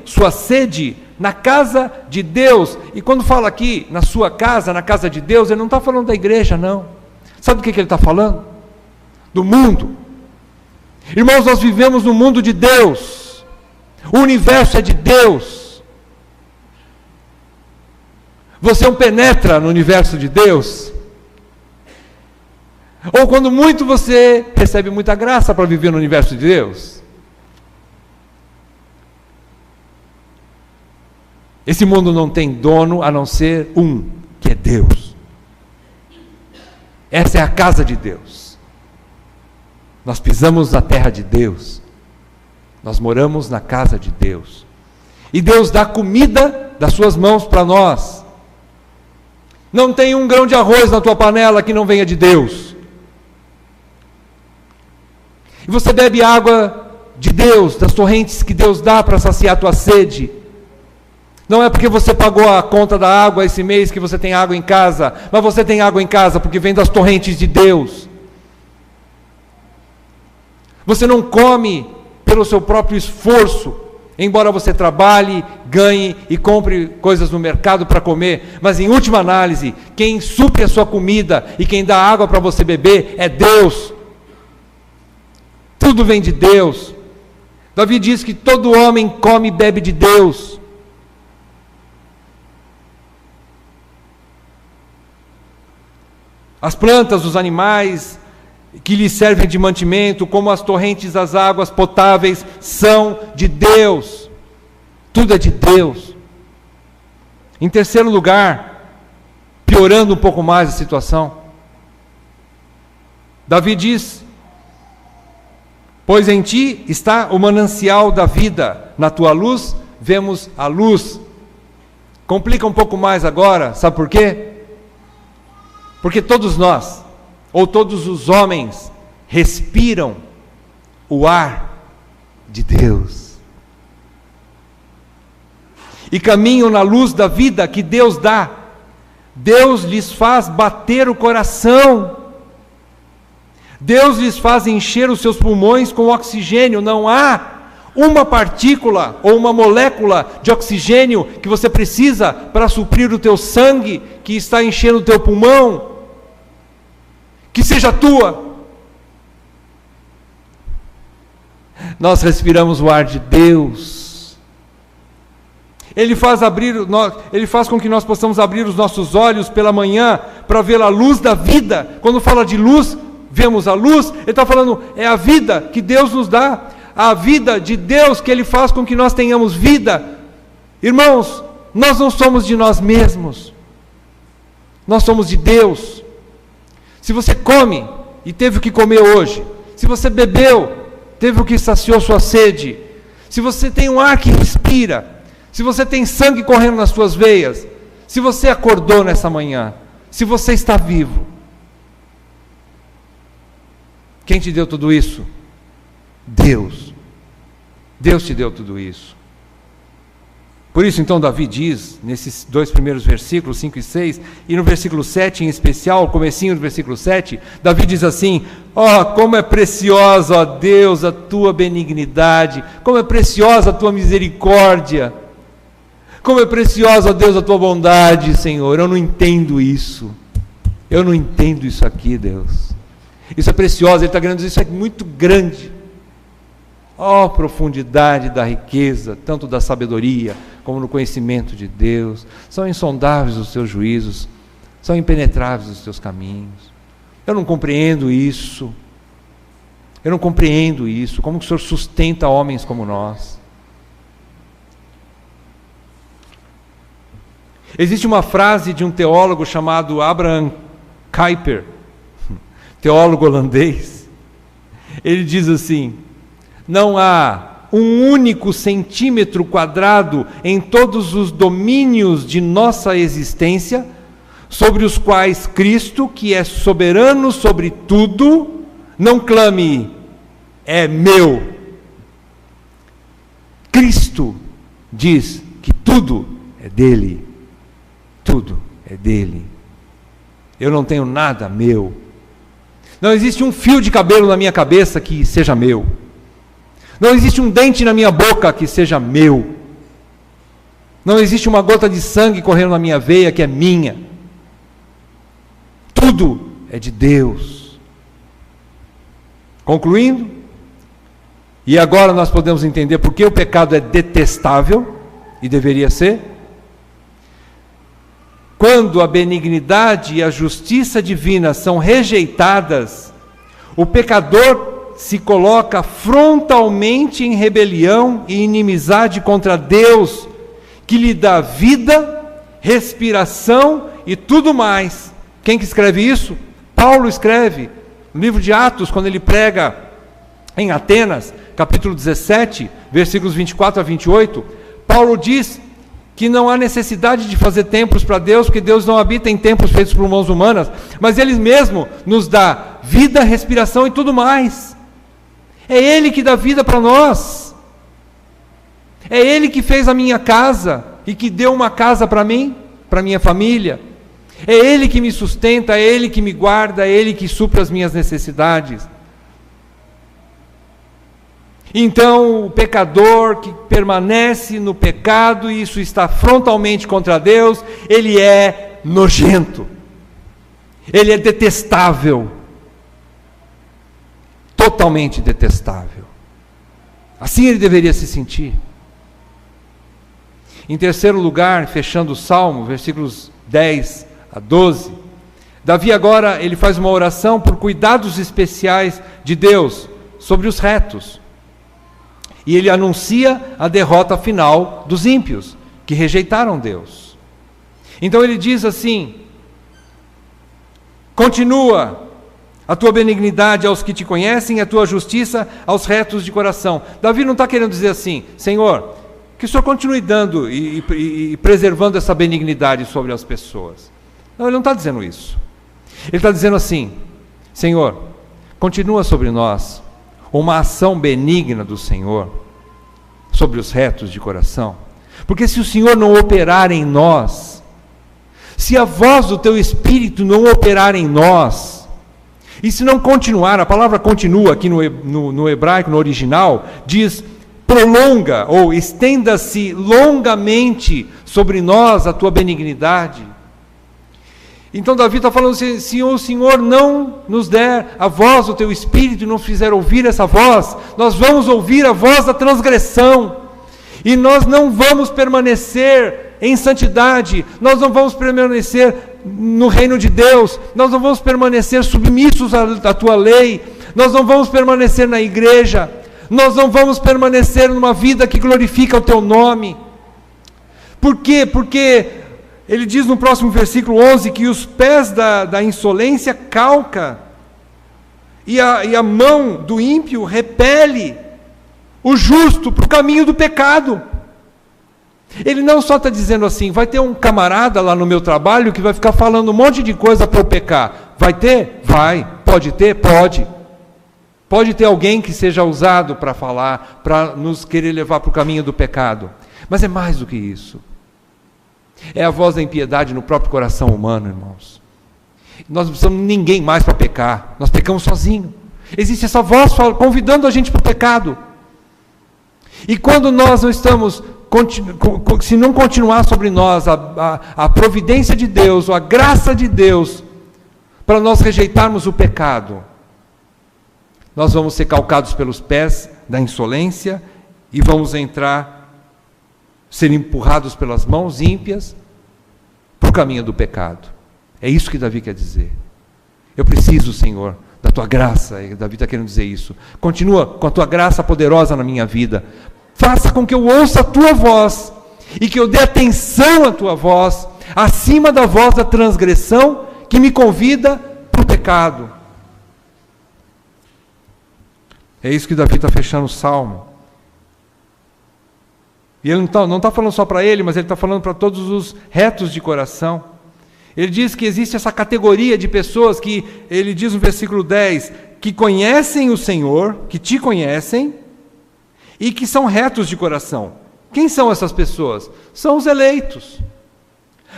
sua sede na casa de Deus. E quando fala aqui, na sua casa, na casa de Deus, ele não está falando da igreja, não. Sabe do que ele está falando? Do mundo. Irmãos, nós vivemos no mundo de Deus. O universo é de Deus. Você penetra no universo de Deus? Ou quando muito você recebe muita graça para viver no universo de Deus? Esse mundo não tem dono a não ser um, que é Deus. Essa é a casa de Deus. Nós pisamos na terra de Deus. Nós moramos na casa de Deus. E Deus dá comida das suas mãos para nós. Não tem um grão de arroz na tua panela que não venha de Deus. E você bebe água de Deus, das torrentes que Deus dá para saciar a tua sede. Não é porque você pagou a conta da água esse mês que você tem água em casa, mas você tem água em casa porque vem das torrentes de Deus. Você não come pelo seu próprio esforço, embora você trabalhe, ganhe e compre coisas no mercado para comer, mas em última análise, quem supre a sua comida e quem dá água para você beber é Deus. Tudo vem de Deus. Davi diz que todo homem come e bebe de Deus. As plantas, os animais que lhe servem de mantimento, como as torrentes das águas potáveis, são de Deus. Tudo é de Deus. Em terceiro lugar, piorando um pouco mais a situação, Davi diz: pois em ti está o manancial da vida, na tua luz vemos a luz. Complica um pouco mais agora, sabe por quê? Porque todos nós, ou todos os homens, respiram o ar de Deus e caminham na luz da vida que Deus dá. Deus lhes faz bater o coração, Deus lhes faz encher os seus pulmões com oxigênio. Não há uma partícula ou uma molécula de oxigênio que você precisa para suprir o teu sangue que está enchendo o teu pulmão, que seja tua. Nós respiramos o ar de Deus. Ele faz com que nós possamos abrir os nossos olhos pela manhã para ver a luz da vida. Quando fala de luz, vemos a luz. Ele está falando, é a vida que Deus nos dá, a vida de Deus que Ele faz com que nós tenhamos vida. Irmãos, nós não somos de nós mesmos, nós somos de Deus. Se você come e teve o que comer hoje, se você bebeu, teve o que saciou sua sede, se você tem um ar que respira, se você tem sangue correndo nas suas veias, se você acordou nessa manhã, se você está vivo, quem te deu tudo isso? Deus. Deus te deu tudo isso. Por isso, então, Davi diz, nesses dois primeiros versículos, 5 e 6, e no versículo 7 em especial, o comecinho do versículo 7, Davi diz assim: ó, como é preciosa, ó Deus, a tua benignidade, como é preciosa a tua misericórdia. Como é preciosa, ó Deus, a tua bondade, Senhor. Eu não entendo isso. Eu não entendo isso aqui, Deus. Isso é precioso, Ele está querendo dizer, isso é muito grande. Ó, profundidade da riqueza, tanto da sabedoria, como no conhecimento de Deus. São insondáveis os teus juízos, são impenetráveis os teus caminhos. Eu não compreendo isso. Eu não compreendo isso. Como que o Senhor sustenta homens como nós? Existe uma frase de um teólogo chamado Abraham Kuyper, teólogo holandês. Ele diz assim: não há um único centímetro quadrado em todos os domínios de nossa existência sobre os quais Cristo, que é soberano sobre tudo, não clame, é meu. Cristo diz que tudo é dele. Tudo é dele. Eu não tenho nada meu. Não existe um fio de cabelo na minha cabeça que seja meu. Não existe um dente na minha boca que seja meu. Não existe uma gota de sangue correndo na minha veia que é minha. Tudo é de Deus. Concluindo, e agora nós podemos entender por que o pecado é detestável, e deveria ser. Quando a benignidade e a justiça divina são rejeitadas, o pecador se coloca frontalmente em rebelião e inimizade contra Deus, que lhe dá vida, respiração e tudo mais. Quem que escreve isso? Paulo escreve no livro de Atos, quando ele prega em Atenas, capítulo 17, versículos 24 a 28, Paulo diz que não há necessidade de fazer templos para Deus, porque Deus não habita em templos feitos por mãos humanas, mas Ele mesmo nos dá vida, respiração e tudo mais. É Ele que dá vida para nós. É Ele que fez a minha casa e que deu uma casa para mim, para minha família. É Ele que me sustenta, é Ele que me guarda, é Ele que supra as minhas necessidades. Então, o pecador que permanece no pecado, e isso está frontalmente contra Deus, ele é nojento, ele é detestável, totalmente detestável. Assim ele deveria se sentir. Em terceiro lugar, fechando o Salmo, versículos 10 a 12, Davi agora ele faz uma oração por cuidados especiais de Deus sobre os retos. E ele anuncia a derrota final dos ímpios, que rejeitaram Deus. Então ele diz assim: continua a tua benignidade aos que te conhecem, a tua justiça aos retos de coração. Davi não está querendo dizer assim: Senhor, que o Senhor continue dando e preservando essa benignidade sobre as pessoas. Não, ele não está dizendo isso. Ele está dizendo assim: Senhor, continua sobre nós uma ação benigna do Senhor sobre os retos de coração, porque se o Senhor não operar em nós, se a voz do teu Espírito não operar em nós, e se não continuar, a palavra continua aqui no hebraico, no original, diz prolonga, ou estenda-se longamente sobre nós a tua benignidade. Então Davi está falando assim: se o Senhor não nos der a voz do teu Espírito e não fizer ouvir essa voz, nós vamos ouvir a voz da transgressão, e nós não vamos permanecer em santidade, nós não vamos permanecer no reino de Deus, nós não vamos permanecer submissos à tua lei, nós não vamos permanecer na igreja, nós não vamos permanecer numa vida que glorifica o teu nome. Por quê? Porque ele diz no próximo versículo 11 que os pés da insolência calca, e a mão do ímpio repele o justo para o caminho do pecado. Ele não só está dizendo assim: vai ter um camarada lá no meu trabalho que vai ficar falando um monte de coisa para eu pecar. Vai ter? Vai. Pode ter? Pode. Pode ter alguém que seja usado para falar, para nos querer levar para o caminho do pecado. Mas é mais do que isso. É a voz da impiedade no próprio coração humano, irmãos. Nós não precisamos de ninguém mais para pecar. Nós pecamos sozinhos. Existe essa voz convidando a gente para o pecado. E quando nós não estamos se não continuar sobre nós a providência de Deus, ou a graça de Deus, para nós rejeitarmos o pecado, nós vamos ser calcados pelos pés da insolência e vamos ser empurrados pelas mãos ímpias para o caminho do pecado. É isso que Davi quer dizer. Eu preciso, Senhor, da tua graça. E Davi está querendo dizer isso. Continua com a tua graça poderosa na minha vida. Faça com que eu ouça a tua voz e que eu dê atenção à tua voz, acima da voz da transgressão que me convida para o pecado. É isso que Davi está fechando o salmo. E ele não está falando só para ele, mas ele está falando para todos os retos de coração. Ele diz que existe essa categoria de pessoas que, ele diz no versículo 10, que conhecem o Senhor, que te conhecem, e que são retos de coração. Quem são essas pessoas? São os eleitos.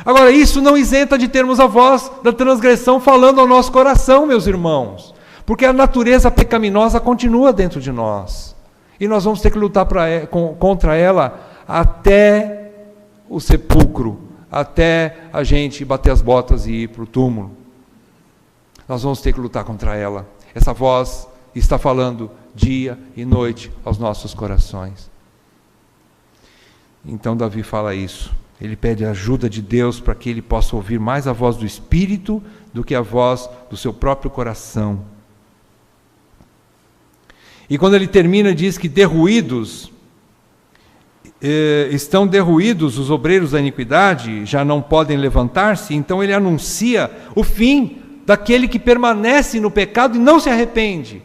Agora, isso não isenta de termos a voz da transgressão falando ao nosso coração, meus irmãos, porque a natureza pecaminosa continua dentro de nós, e nós vamos ter que lutar contra ela até o sepulcro, até a gente bater as botas e ir para o túmulo. Nós vamos ter que lutar contra ela. Essa voz está falando dia e noite aos nossos corações. Então Davi fala isso. Ele pede a ajuda de Deus para que ele possa ouvir mais a voz do Espírito do que a voz do seu próprio coração. E quando ele termina, diz que estão derruídos os obreiros da iniquidade, já não podem levantar-se. Então ele anuncia o fim daquele que permanece no pecado e não se arrepende,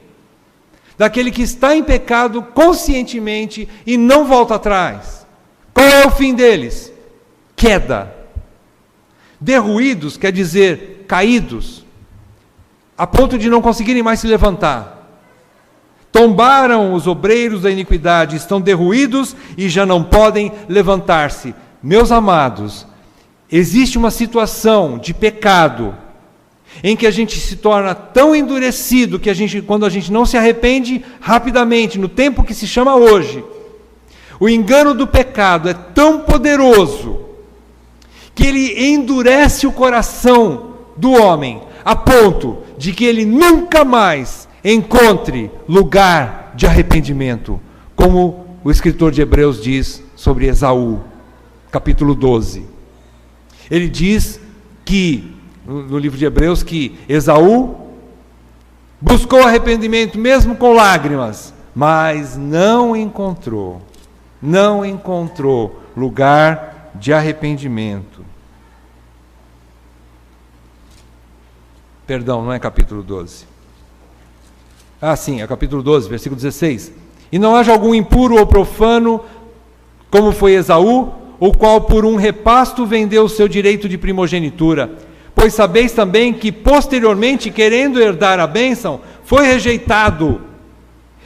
daquele que está em pecado conscientemente e não volta atrás. Qual é o fim deles? Queda. Derruídos quer dizer caídos, a ponto de não conseguirem mais se levantar. Tombaram os obreiros da iniquidade, estão derruídos e já não podem levantar-se. Meus amados, existe uma situação de pecado em que a gente se torna tão endurecido que quando a gente não se arrepende rapidamente, no tempo que se chama hoje, o engano do pecado é tão poderoso que ele endurece o coração do homem a ponto de que ele nunca mais encontre lugar de arrependimento, como o escritor de Hebreus diz sobre Esaú, capítulo 12. Ele diz que, no livro de Hebreus, que Esaú buscou arrependimento mesmo com lágrimas, mas não encontrou lugar de arrependimento. Perdão, não é capítulo 12. Sim, é capítulo 12, versículo 16. E não haja algum impuro ou profano, como foi Esaú, o qual por um repasto vendeu o seu direito de primogenitura. Pois sabeis também que posteriormente, querendo herdar a bênção, foi rejeitado.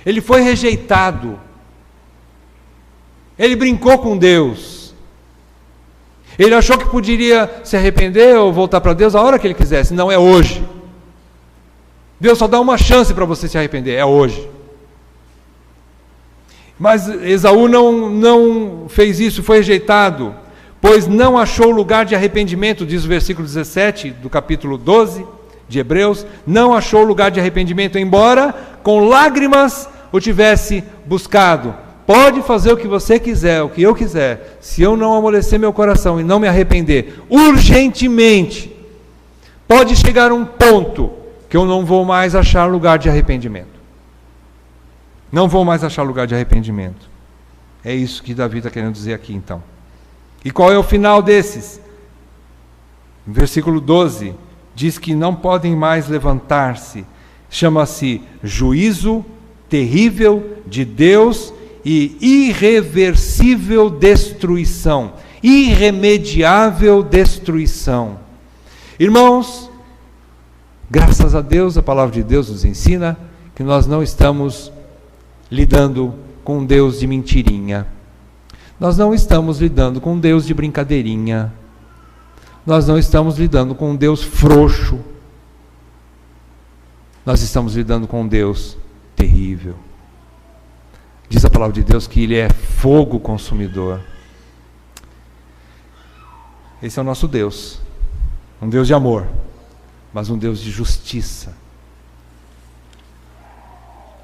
Ele foi rejeitado. Ele brincou com Deus. Ele achou que poderia se arrepender ou voltar para Deus a hora que ele quisesse. Não, é hoje. Deus só dá uma chance para você se arrepender, é hoje. Mas Esaú não fez isso, foi rejeitado, pois não achou lugar de arrependimento, diz o versículo 17 do capítulo 12 de Hebreus, não achou lugar de arrependimento, embora com lágrimas o tivesse buscado. Pode fazer o que você quiser, o que eu quiser, se eu não amolecer meu coração e não me arrepender, urgentemente, pode chegar um ponto que eu não vou mais achar lugar de arrependimento. Não vou mais achar lugar de arrependimento. É isso que Davi está querendo dizer aqui, então. E qual é o final desses? Em versículo 12, diz que não podem mais levantar-se. Chama-se juízo terrível de Deus e irreversível destruição. Irremediável destruição. Irmãos, graças a Deus, a palavra de Deus nos ensina que nós não estamos lidando com um Deus de mentirinha. Nós não estamos lidando com um Deus de brincadeirinha. Nós não estamos lidando com um Deus frouxo. Nós estamos lidando com um Deus terrível. Diz a palavra de Deus que Ele é fogo consumidor. Esse é o nosso Deus. Um Deus de amor, mas um Deus de justiça.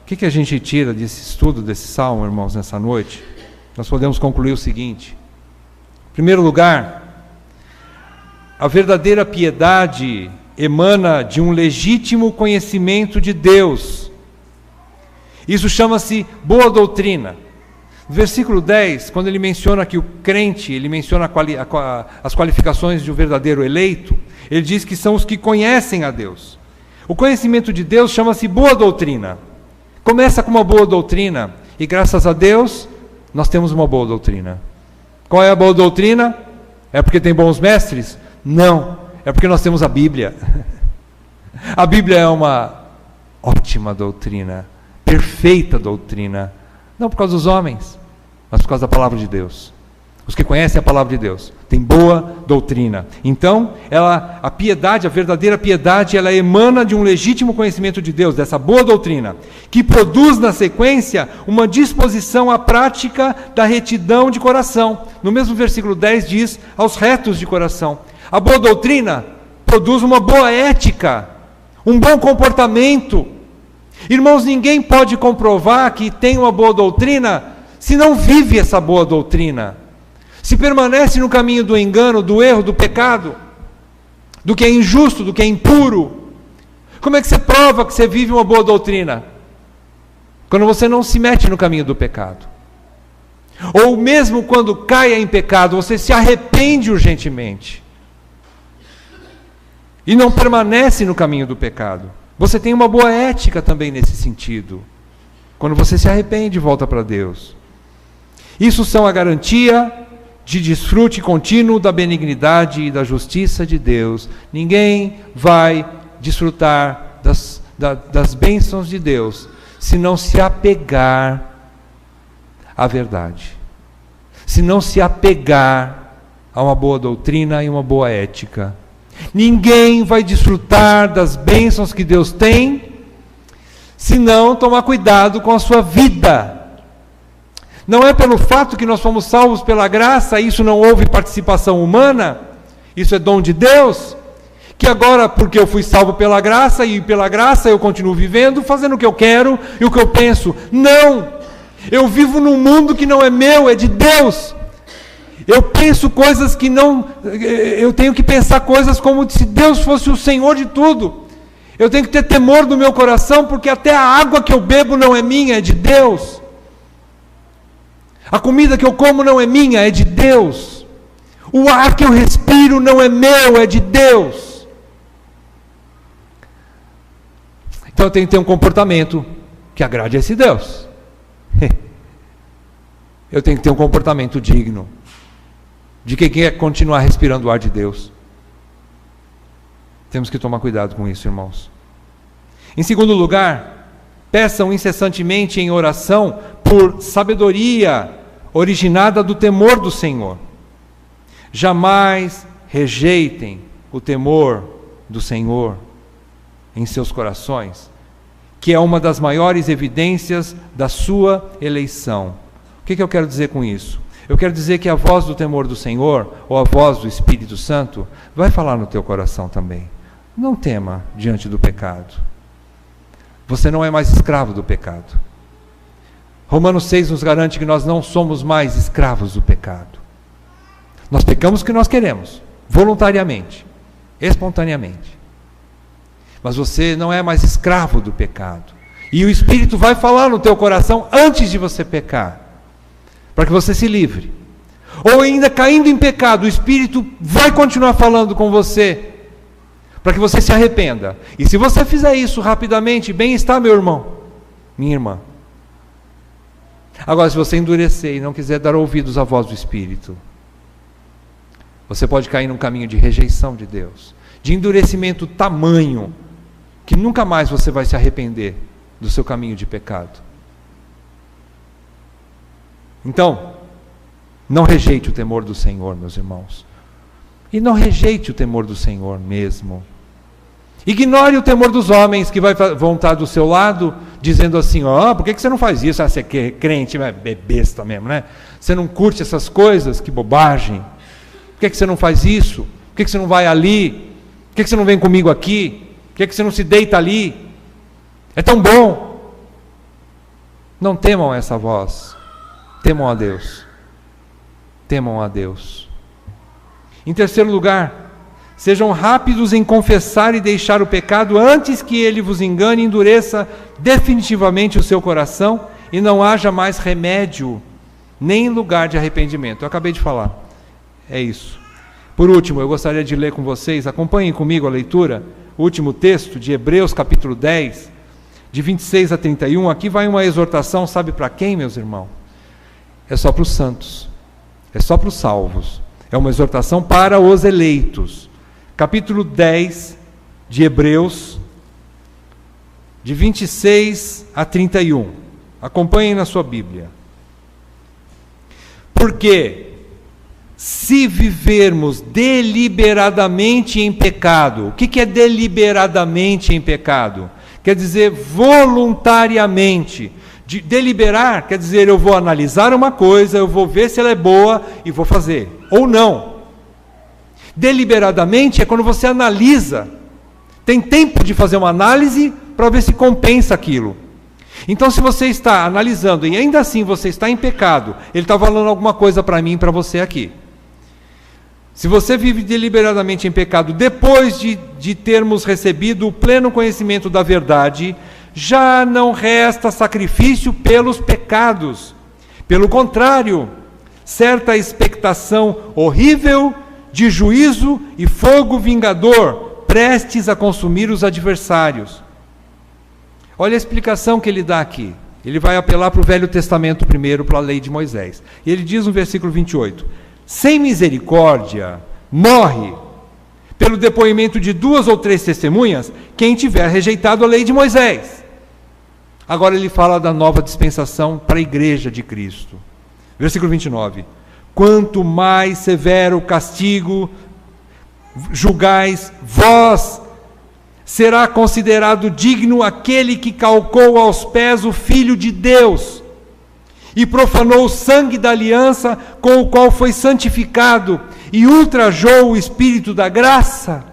O que a gente tira desse estudo, desse salmo, irmãos, nessa noite? Nós podemos concluir o seguinte. Em primeiro lugar, a verdadeira piedade emana de um legítimo conhecimento de Deus. Isso chama-se boa doutrina. No versículo 10, quando ele menciona que o crente, ele menciona as qualificações de um verdadeiro eleito, ele diz que são os que conhecem a Deus. O conhecimento de Deus chama-se boa doutrina. Começa com uma boa doutrina, e graças a Deus, nós temos uma boa doutrina. Qual é a boa doutrina? É porque tem bons mestres? Não, é porque nós temos a Bíblia. A Bíblia é uma ótima doutrina, perfeita doutrina. Não por causa dos homens, mas por causa da palavra de Deus. Os que conhecem a palavra de Deus têm boa doutrina. Então, a piedade, a verdadeira piedade, ela emana de um legítimo conhecimento de Deus, dessa boa doutrina, que produz na sequência uma disposição à prática da retidão de coração. No mesmo versículo 10 diz, aos retos de coração. A boa doutrina produz uma boa ética, um bom comportamento. Irmãos, ninguém pode comprovar que tem uma boa doutrina se não vive essa boa doutrina. Se permanece no caminho do engano, do erro, do pecado, do que é injusto, do que é impuro. Como é que você prova que você vive uma boa doutrina? Quando você não se mete no caminho do pecado. Ou mesmo quando caia em pecado, você se arrepende urgentemente. E não permanece no caminho do pecado. Você tem uma boa ética também nesse sentido. Quando você se arrepende e volta para Deus. Isso são a garantia de desfrute contínuo da benignidade e da justiça de Deus. Ninguém vai desfrutar das bênçãos de Deus se não se apegar à verdade. Se não se apegar a uma boa doutrina e uma boa ética. Ninguém vai desfrutar das bênçãos que Deus tem se não tomar cuidado com a sua vida. Não é pelo fato que nós fomos salvos pela graça, isso não houve participação humana, isso é dom de Deus, que agora, porque eu fui salvo pela graça, e pela graça eu continuo vivendo, fazendo o que eu quero e o que eu penso. Não! Eu vivo num mundo que não é meu, é de Deus. Eu penso coisas que não... Eu tenho que pensar coisas como se Deus fosse o Senhor de tudo. Eu tenho que ter temor do meu coração, porque até a água que eu bebo não é minha, é de Deus. A comida que eu como não é minha, é de Deus. O ar que eu respiro não é meu, é de Deus. Então eu tenho que ter um comportamento que agrade a esse Deus. Eu tenho que ter um comportamento digno de quem quer continuar respirando o ar de Deus. Temos que tomar cuidado com isso, irmãos. Em segundo lugar, peçam incessantemente em oração por sabedoria originada do temor do Senhor. Jamais rejeitem o temor do Senhor em seus corações, que é uma das maiores evidências da sua eleição. O que eu quero dizer com isso? Eu quero dizer que a voz do temor do Senhor, ou a voz do Espírito Santo, vai falar no teu coração também. Não tema diante do pecado. Você não é mais escravo do pecado. Romanos 6 nos garante que nós não somos mais escravos do pecado. Nós pecamos o que nós queremos, voluntariamente, espontaneamente. Mas você não é mais escravo do pecado. E o Espírito vai falar no teu coração antes de você pecar, para que você se livre. Ou ainda caindo em pecado, o Espírito vai continuar falando com você, para que você se arrependa. E se você fizer isso rapidamente, bem está, meu irmão, minha irmã. Agora, se você endurecer e não quiser dar ouvidos à voz do Espírito, você pode cair num caminho de rejeição de Deus, de endurecimento tamanho, que nunca mais você vai se arrepender do seu caminho de pecado. Então, não rejeite o temor do Senhor, meus irmãos. E não rejeite o temor do Senhor mesmo. Ignore o temor dos homens que vão estar do seu lado, dizendo assim, por que você não faz isso? Você é crente, é besta mesmo, né? Você não curte essas coisas? Que bobagem. Por que você não faz isso? Por que você não vai ali? Por que você não vem comigo aqui? Por que você não se deita ali? É tão bom. Não temam essa voz. Temam a Deus. Temam a Deus. Em terceiro lugar, sejam rápidos em confessar e deixar o pecado antes que ele vos engane e endureça definitivamente o seu coração e não haja mais remédio, nem lugar de arrependimento. Eu acabei de falar. É isso. Por último, eu gostaria de ler com vocês, acompanhem comigo a leitura, o último texto de Hebreus capítulo 10, de 26 a 31. Aqui vai uma exortação, sabe para quem, meus irmãos? É só para os santos. É só para os salvos. É uma exortação para os eleitos. Capítulo 10 de Hebreus, de 26 a 31. Acompanhem na sua Bíblia. Porque se vivermos deliberadamente em pecado, o que é deliberadamente em pecado? Quer dizer voluntariamente. Deliberar quer dizer eu vou analisar uma coisa, eu vou ver se ela é boa e vou fazer, ou não. Deliberadamente é quando você analisa, tem tempo de fazer uma análise para ver se compensa aquilo. Então, se você está analisando e ainda assim você está em pecado, ele está falando alguma coisa para mim e para você aqui. Se você vive deliberadamente em pecado depois de termos recebido o pleno conhecimento da verdade, já não resta sacrifício pelos pecados. Pelo contrário, certa expectação horrível de juízo e fogo vingador, prestes a consumir os adversários. Olha a explicação que ele dá aqui. Ele vai apelar para o Velho Testamento primeiro, para a lei de Moisés. E ele diz no versículo 28, sem misericórdia, morre, pelo depoimento de 2 ou 3 testemunhas, quem tiver rejeitado a lei de Moisés. Agora ele fala da nova dispensação para a igreja de Cristo. Versículo 29. Quanto mais severo castigo julgais vós, será considerado digno aquele que calcou aos pés o Filho de Deus e profanou o sangue da aliança com o qual foi santificado e ultrajou o Espírito da graça.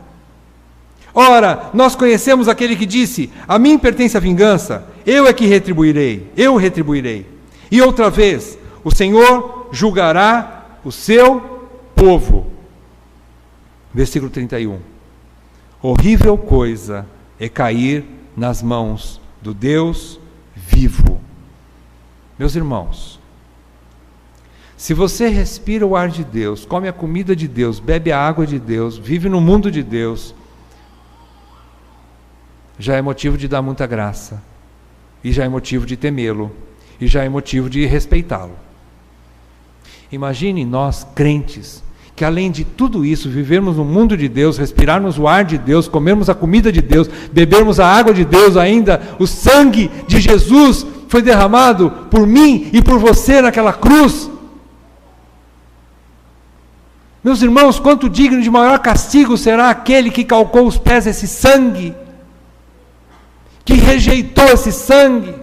Ora, nós conhecemos aquele que disse, a mim pertence a vingança, eu é que retribuirei, eu retribuirei. E outra vez, o Senhor julgará o seu povo. Versículo 31. Horrível coisa é cair nas mãos do Deus vivo. Meus irmãos, se você respira o ar de Deus, come a comida de Deus, bebe a água de Deus, vive no mundo de Deus, já é motivo de dar muita graça, e já é motivo de temê-lo, e já é motivo de respeitá-lo. Imagine nós, crentes, que além de tudo isso, vivermos no mundo de Deus, respirarmos o ar de Deus, comermos a comida de Deus, bebermos a água de Deus ainda, o sangue de Jesus foi derramado por mim e por você naquela cruz. Meus irmãos, quanto digno de maior castigo será aquele que calcou os pés esse sangue, que rejeitou esse sangue,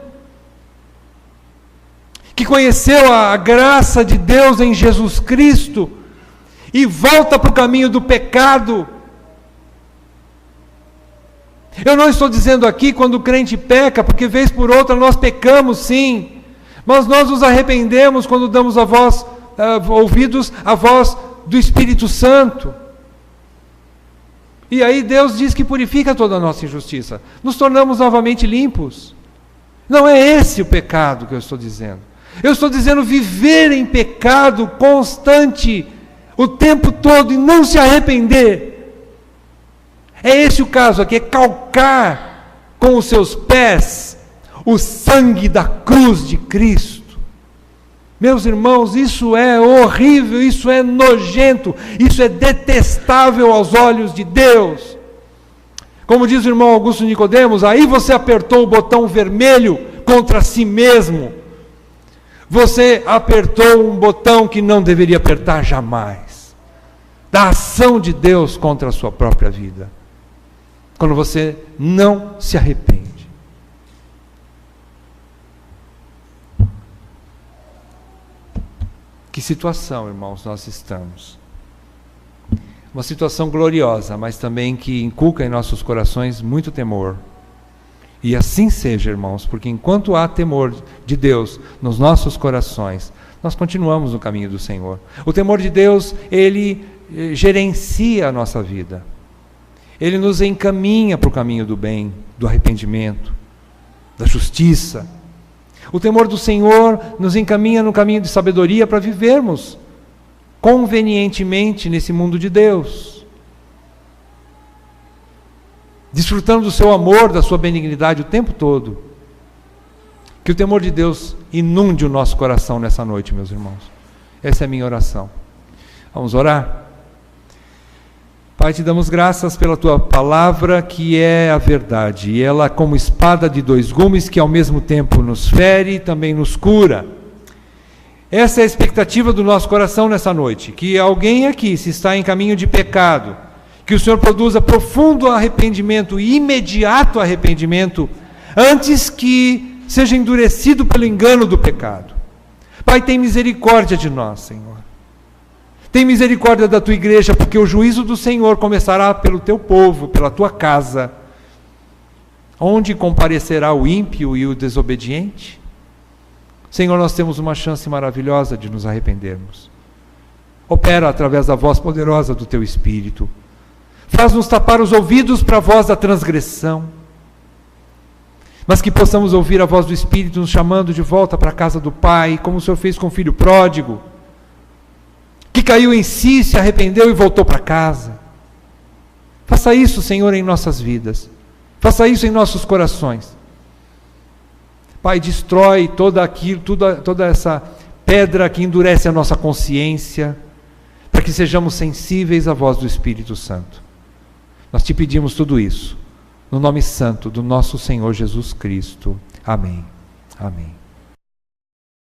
que conheceu a graça de Deus em Jesus Cristo e volta para o caminho do pecado. Eu não estou dizendo aqui quando o crente peca, porque vez por outra nós pecamos sim, mas nós nos arrependemos quando damos ouvidos à voz do Espírito Santo. E aí Deus diz que purifica toda a nossa injustiça. Nos tornamos novamente limpos. Não é esse o pecado que eu estou dizendo. Eu estou dizendo viver em pecado constante, o tempo todo, e não se arrepender. É esse o caso aqui, é calcar com os seus pés o sangue da cruz de Cristo. Meus irmãos, isso é horrível, isso é nojento, isso é detestável aos olhos de Deus. Como diz o irmão Augusto Nicodemos, aí você apertou o botão vermelho contra si mesmo. Você apertou um botão que não deveria apertar jamais. Da ação de Deus contra a sua própria vida. Quando você não se arrepende. Que situação, irmãos, nós estamos? uma situação gloriosa, mas também que inculca em nossos corações muito temor. E assim seja, irmãos, porque enquanto há temor de Deus nos nossos corações, nós continuamos no caminho do Senhor. O temor de Deus, ele gerencia a nossa vida. Ele nos encaminha para o caminho do bem, do arrependimento, da justiça. O temor do Senhor nos encaminha no caminho de sabedoria para vivermos convenientemente nesse mundo de Deus, desfrutando do seu amor, da sua benignidade o tempo todo. Que o temor de Deus inunde o nosso coração nessa noite, meus irmãos. Essa é a minha oração. Vamos orar? Pai, te damos graças pela tua palavra, que é a verdade, e ela como espada de dois gumes, que ao mesmo tempo nos fere e também nos cura. Essa é a expectativa do nosso coração nessa noite, que alguém aqui, se está em caminho de pecado, que o Senhor produza profundo arrependimento, imediato arrependimento, antes que seja endurecido pelo engano do pecado. Pai, tem misericórdia de nós, Senhor. Tem misericórdia da tua igreja, porque o juízo do Senhor começará pelo teu povo, pela tua casa. Onde comparecerá o ímpio e o desobediente? Senhor, nós temos uma chance maravilhosa de nos arrependermos. Opera através da voz poderosa do teu Espírito. Faz-nos tapar os ouvidos para a voz da transgressão, mas que possamos ouvir a voz do Espírito nos chamando de volta para a casa do Pai, como o Senhor fez com o filho pródigo, que caiu em si, se arrependeu e voltou para casa. Faça isso, Senhor, em nossas vidas. Faça isso em nossos corações. Pai, destrói toda essa pedra que endurece a nossa consciência, para que sejamos sensíveis à voz do Espírito Santo. Nós te pedimos tudo isso, no nome santo do nosso Senhor Jesus Cristo. Amém. Amém.